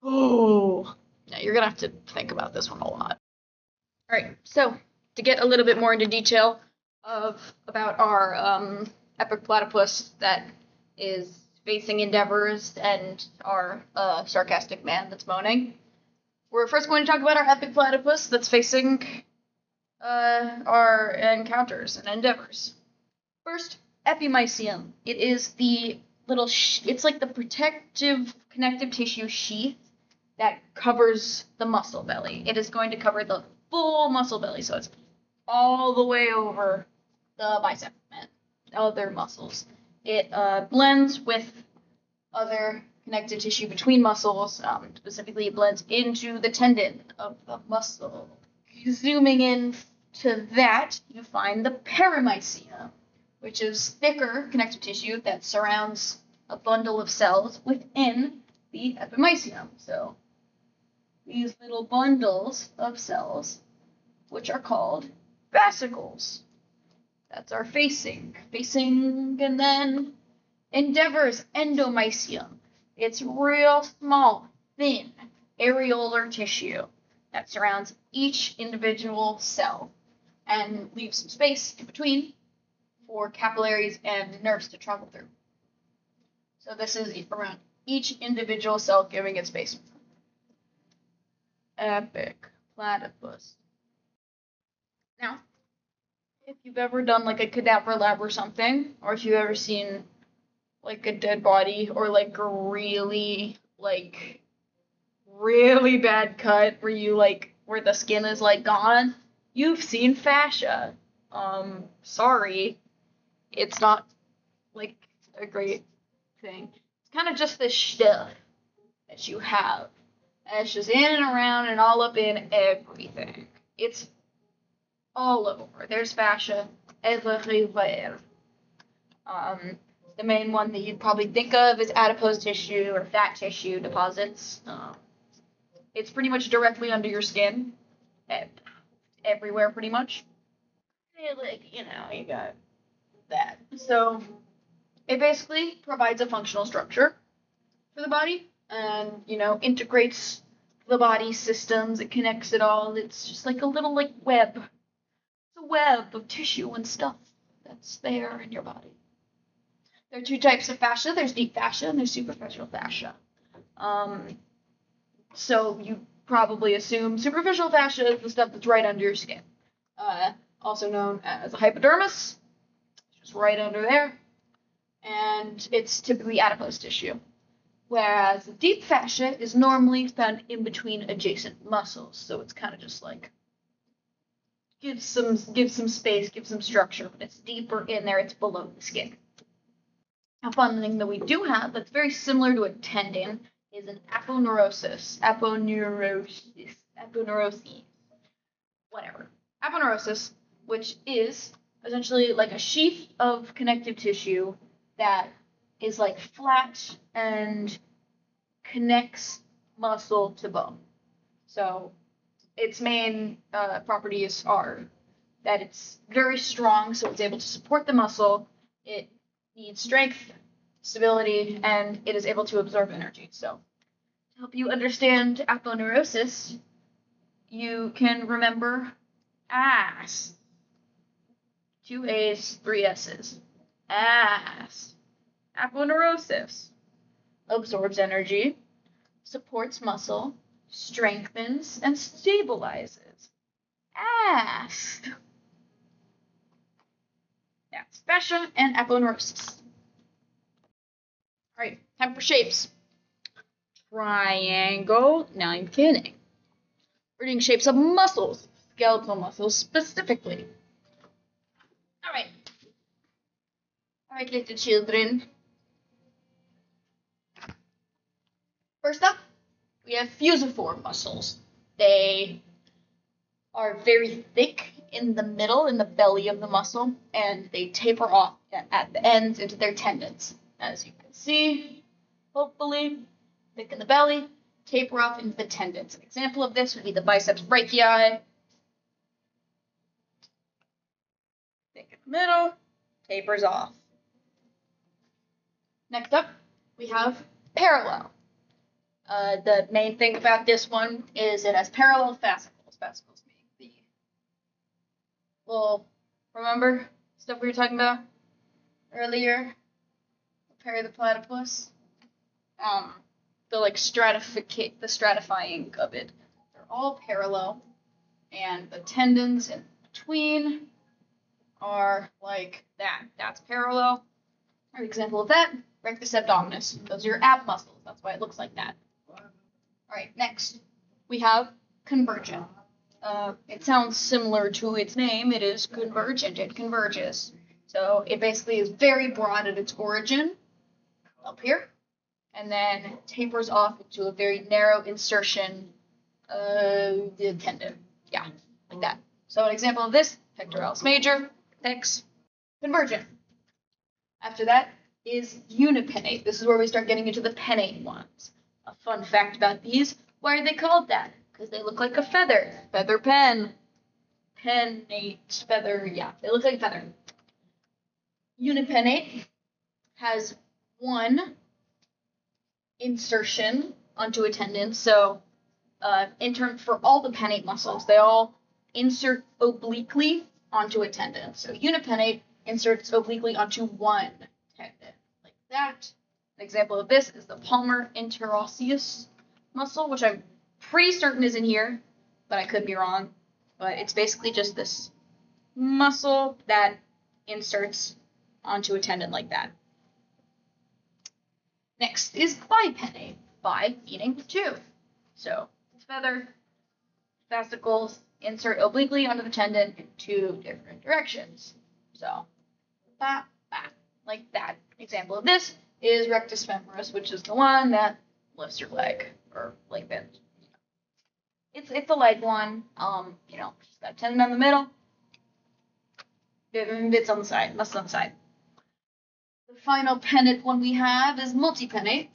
Oh. Now you're gonna have to think about this one a lot. Alright, so to get a little bit more into detail about our epic platypus that is facing endeavors and our sarcastic man that's moaning, we're first going to talk about our epic platypus that's facing our encounters and endeavors. First, epimysium. It is the little it's like the protective connective tissue sheath that covers the muscle belly. It is going to cover the full muscle belly, so it's all the way over the bicep and other muscles. It blends with other connective tissue between muscles. Specifically, it blends into the tendon of the muscle. Zooming in to that, you find the perimysium, which is thicker connective tissue that surrounds a bundle of cells within the epimysium. So these little bundles of cells, which are called fascicles. That's our facing, and then endeavors endomysium. It's real small, thin, areolar tissue that surrounds each individual cell and leaves some space in between for capillaries and nerves to travel through. So this is around each individual cell giving it space. Epic platypus. Now, if you've ever done like a cadaver lab or something, or if you've ever seen like a dead body or like a really bad cut where the skin is like gone, you've seen fascia. Sorry, it's not like a great thing. It's kind of just this stuff that you have. And it's just in and around and all up in everything. It's all over. There's fascia everywhere. The main one that you'd probably think of is adipose tissue or fat tissue deposits. It's pretty much directly under your skin, everywhere pretty much. You got that. So it basically provides a functional structure for the body and, integrates the body systems. It connects it all. It's just like a little web. It's a web of tissue and stuff that's there in your body. There are two types of fascia. There's deep fascia and there's superficial fascia. So you probably assume superficial fascia is the stuff that's right under your skin. Also known as a hypodermis, just right under there. And it's typically adipose tissue. Whereas the deep fascia is normally found in between adjacent muscles. So it's kind of just gives some space, gives some structure, but it's deeper in there, it's below the skin. A fun thing that we do have that's very similar to a tendon is an aponeurosis. Aponeurosis, which is essentially like a sheath of connective tissue that is flat and connects muscle to bone. So its main properties are that it's very strong, so it's able to support the muscle. It needs strength stability, and it is able to absorb energy. So, to help you understand aponeurosis, you can remember ass. 2 A's, 3 S's. Ass. Aponeurosis. Absorbs energy, supports muscle, strengthens, and stabilizes. Ass. That's fascia and aponeurosis. Alright, time for shapes. Triangle. Now I'm kidding. We're doing shapes of muscles, skeletal muscles specifically. Alright. Alright, little children. First up, we have fusiform muscles. They are very thick in the middle, in the belly of the muscle, and they taper off at the ends into their tendons. As you can see, hopefully, thick in the belly, taper off into the tendons. An example of this would be the biceps brachii. Thick in the middle, tapers off. Next up, we have parallel. The main thing about this one is it has parallel fascicles. Fascicles being well, remember stuff we were talking about earlier? The platypus. The stratifying of it. They're all parallel, and the tendons in between are like that. That's parallel. An example of that, rectus abdominis. Those are your ab muscles. That's why it looks like that. Alright, next we have convergent. It sounds similar to its name. It is convergent. It converges. So it basically is very broad at its origin, up here, and then tapers off into a very narrow insertion of the tendon. Yeah, like that. So an example of this, pectoralis major, pecs, convergent. After that is unipinnate. This is where we start getting into the pennate ones. A fun fact about these, why are they called that? Because they look like a feather. Feather pen. Pennate, feather, yeah, they look like a feather. Unipinnate has one insertion onto a tendon. So for all the pennate muscles, they all insert obliquely onto a tendon. So unipinnate inserts obliquely onto one tendon, like that. An example of this is the palmar interosseous muscle, which I'm pretty certain is in here, but I could be wrong. But it's basically just this muscle that inserts onto a tendon like that. Next is bipennate. Bi meaning two. So feather, fascicles insert obliquely onto the tendon in two different directions. So like that. Example of this is rectus femoris, which is the one that lifts your leg or leg bend. It's a leg one. Just got a tendon on the middle, bits on the side, muscle on the side. The final pennate one we have is multipennate,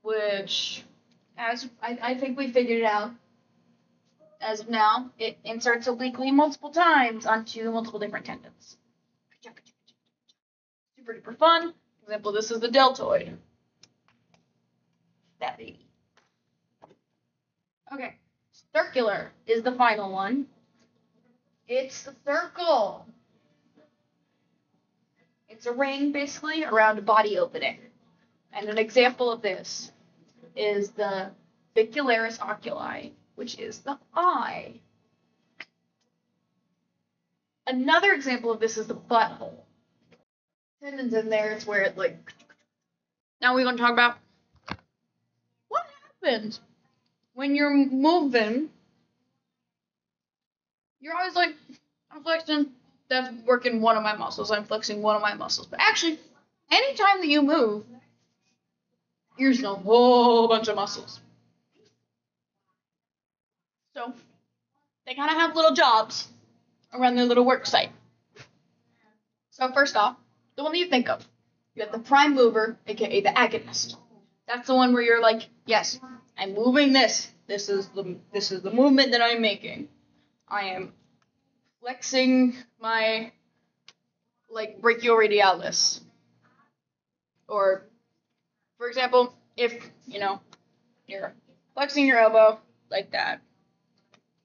which, as I think we figured it out as of now, it inserts obliquely multiple times onto multiple different tendons. Super duper fun. Example, this is the deltoid. That baby. Okay, circular is the final one. It's the circle. It's a ring, basically, around a body opening. And an example of this is the vicularis oculi, which is the eye. Another example of this is the butthole. Tendons in there, it's where it like... Now we're going to talk about what happens when you're moving. You're always like, I'm flexing, that's working one of my muscles, I'm flexing one of my muscles. But actually, anytime that you move, you're using a whole bunch of muscles. So, they kind of have little jobs around their little work site. So first off, the one that you think of, you have the prime mover, aka the agonist. That's the one where you're like, yes, I'm moving this. This is the movement that I'm making. I am flexing my brachioradialis. Or, for example, if, you're flexing your elbow like that,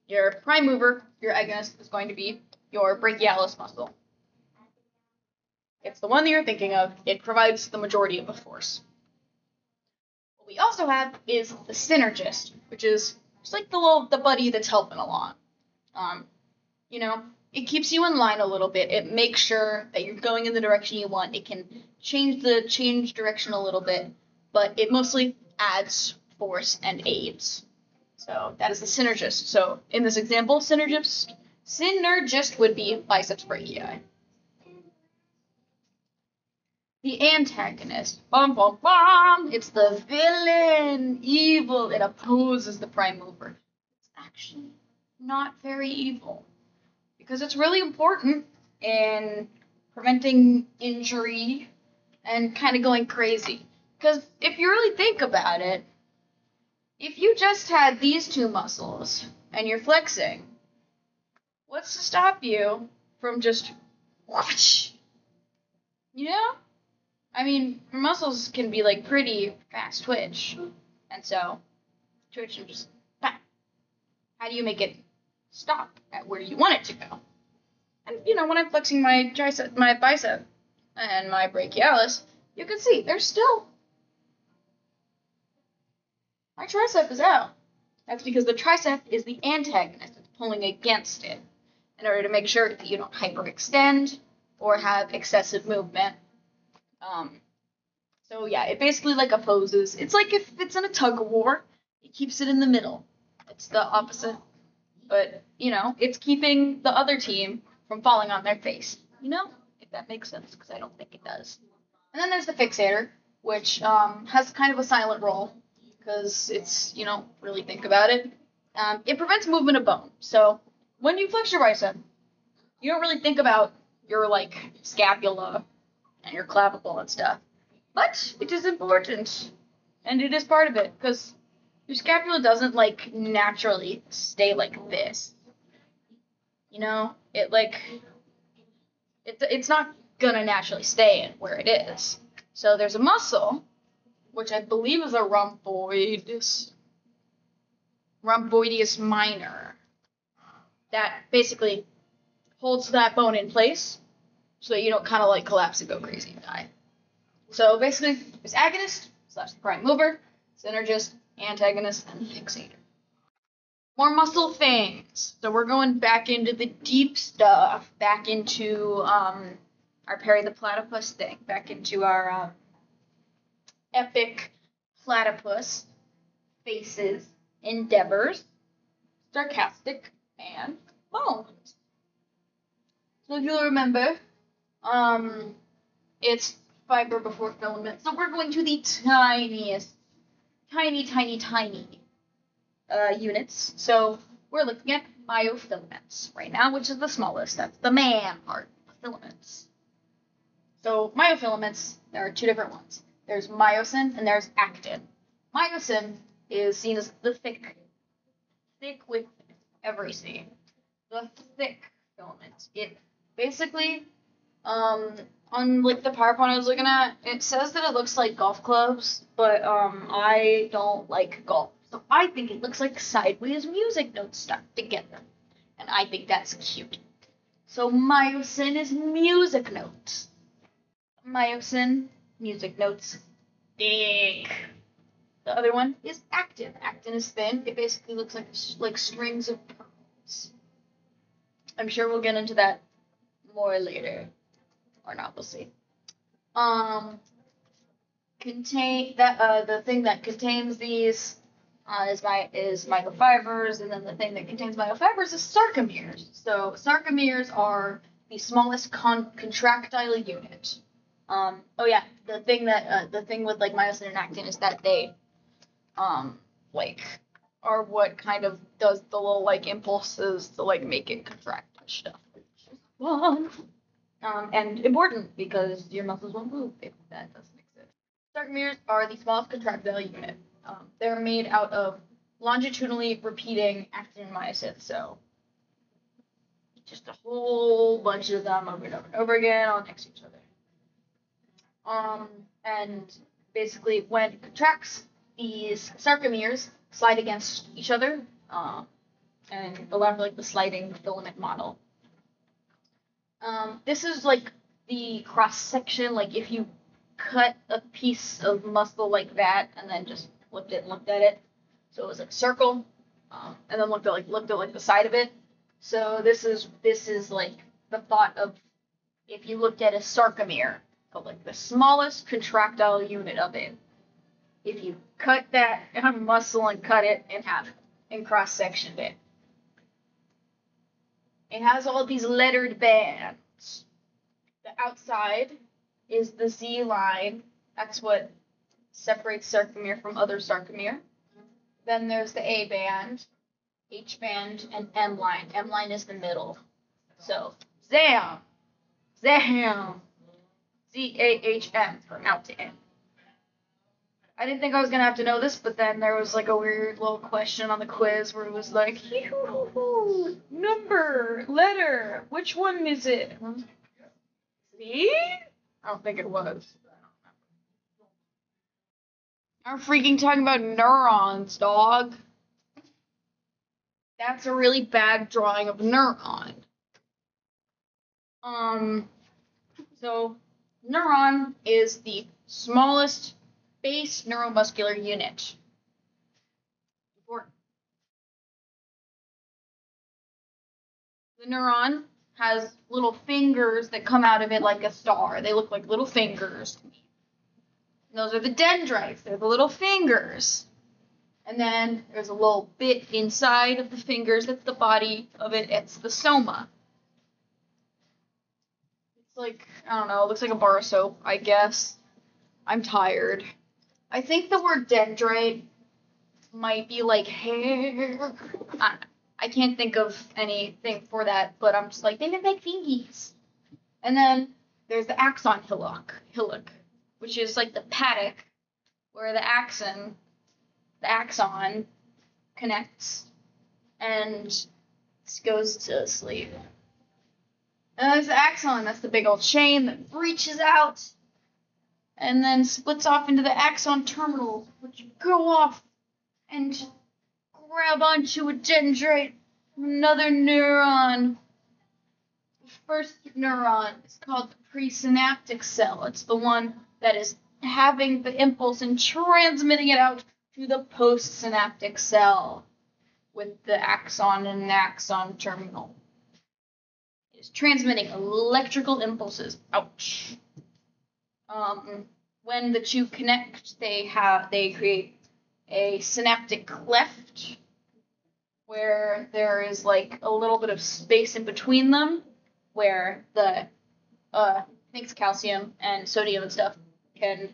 your prime mover, your agonist, is going to be your brachialis muscle. It's the one that you're thinking of. It provides the majority of the force. What we also have is the synergist, which is just like the buddy that's helping along. Um, it keeps you in line a little bit. It makes sure that you're going in the direction you want. It can change direction a little bit, but it mostly adds force and aids. So that is the synergist. So in this example, synergist would be biceps brachii. The antagonist, bum bum bum, it's the villain, evil. It opposes the prime mover. It's actually not very evil because it's really important in preventing injury and kind of going crazy. Because if you really think about it, if you just had these two muscles and you're flexing, what's to stop you from just whoosh? I mean, muscles can be like pretty fast twitch, and so twitch and just bam. How do you make it stop at where you want it to go? And when I'm flexing my tricep, my bicep, and my brachialis, you can see there's still my tricep is out. That's because the tricep is the antagonist. It's pulling against it in order to make sure that you don't hyperextend or have excessive movement. So yeah, it basically like opposes. It's like if it's in a tug of war, it keeps it in the middle. It's the opposite. But, it's keeping the other team from falling on their face. If that makes sense, because I don't think it does. And then there's the fixator, which has kind of a silent role, because it's, really think about it. It prevents movement of bone. So when you flex your bicep, you don't really think about your, scapula and your clavicle and stuff. But it is important, and it is part of it, because your scapula doesn't, naturally stay like this. It's not gonna naturally stay in where it is. So there's a muscle, which I believe is a rhomboideus minor, that basically holds that bone in place so that you don't kind of collapse and go crazy and die. So basically, there's agonist / prime mover, synergist, antagonist, and fixator. More muscle things. So we're going back into the deep stuff, back into our Perry the Platypus thing, back into our epic platypus faces, endeavors, sarcastic, and bones. So if you'll remember, it's fiber before filament. So we're going to the tiniest, tiny units. So we're looking at myofilaments right now, which is the smallest. That's the man part of filaments. So myofilaments, there are two different ones. There's myosin and there's actin. Myosin is seen as the thick with everything. The thick filament. It basically, on the PowerPoint I was looking at, it says that it looks like golf clubs, but I don't like golf. So I think it looks like sideways music notes stuck together. And I think that's cute. So myosin is music notes. Myosin, music notes, thick. The other one is actin. Actin is thin. It basically looks like strings of pearls. I'm sure we'll get into that more later. Or not, we'll see. The thing that contains these is myofibers, and then the thing that contains myofibers is sarcomeres. So sarcomeres are the smallest contractile unit. The thing with myosin and actin is that they are what kind of does the little impulses to make it contract and stuff. Fun. And important because your muscles won't move if that doesn't exist. Sarcomeres are the smallest contractile unit. They're made out of longitudinally repeating actin and myosin, so just a whole bunch of them over and over and over again all next to each other. And basically, when it contracts, these sarcomeres slide against each other, and allow for like the sliding filament model. This is like the cross section. Like if you cut a piece of muscle like that and then just flipped it and looked at it, so it was like a circle, and then looked at like the side of it. So this is like the thought of if you looked at a sarcomere, of like the smallest contractile unit of it. If you cut that muscle and cut it in half and cross sectioned it. It has all these lettered bands. The outside is the Z line. That's what separates sarcomere from other sarcomere. Then there's the A band, H band, and M line. M line is the middle. So, ZAM, ZAM, Z-A-H-M from out to in. I didn't think I was going to have to know this, but then there was like a weird little question on the quiz where it was like, number, letter, which one is it? See? I don't think it was. I'm freaking talking about neurons, dog. That's a really bad drawing of a neuron. So neuron is the smallest base neuromuscular unit. The neuron has little fingers that come out of it like a star. They look like little fingers. And those are the dendrites. They're the little fingers. And then there's a little bit inside of the fingers. That's the body of it. It's the soma. It's like, I don't know, it looks like a bar of soap, I guess. I'm tired. I think the word dendrite might be like hair. I can't think of anything for that, but I'm just like, they look like fingies. And then there's the axon hillock, which is like the paddock where the axon connects and goes to sleep. And there's the axon, that's the big old chain that reaches out and then splits off into the axon terminal, which go off and grab onto a dendrite, another neuron. The first neuron is called the presynaptic cell. It's the one that is having the impulse and transmitting it out to the postsynaptic cell with the axon and axon terminal. It is transmitting electrical impulses. Ouch. When the two connect, they create a synaptic cleft where there is like a little bit of space in between them where the I think it's calcium and sodium and stuff can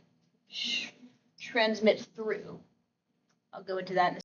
transmit through. I'll go into that in a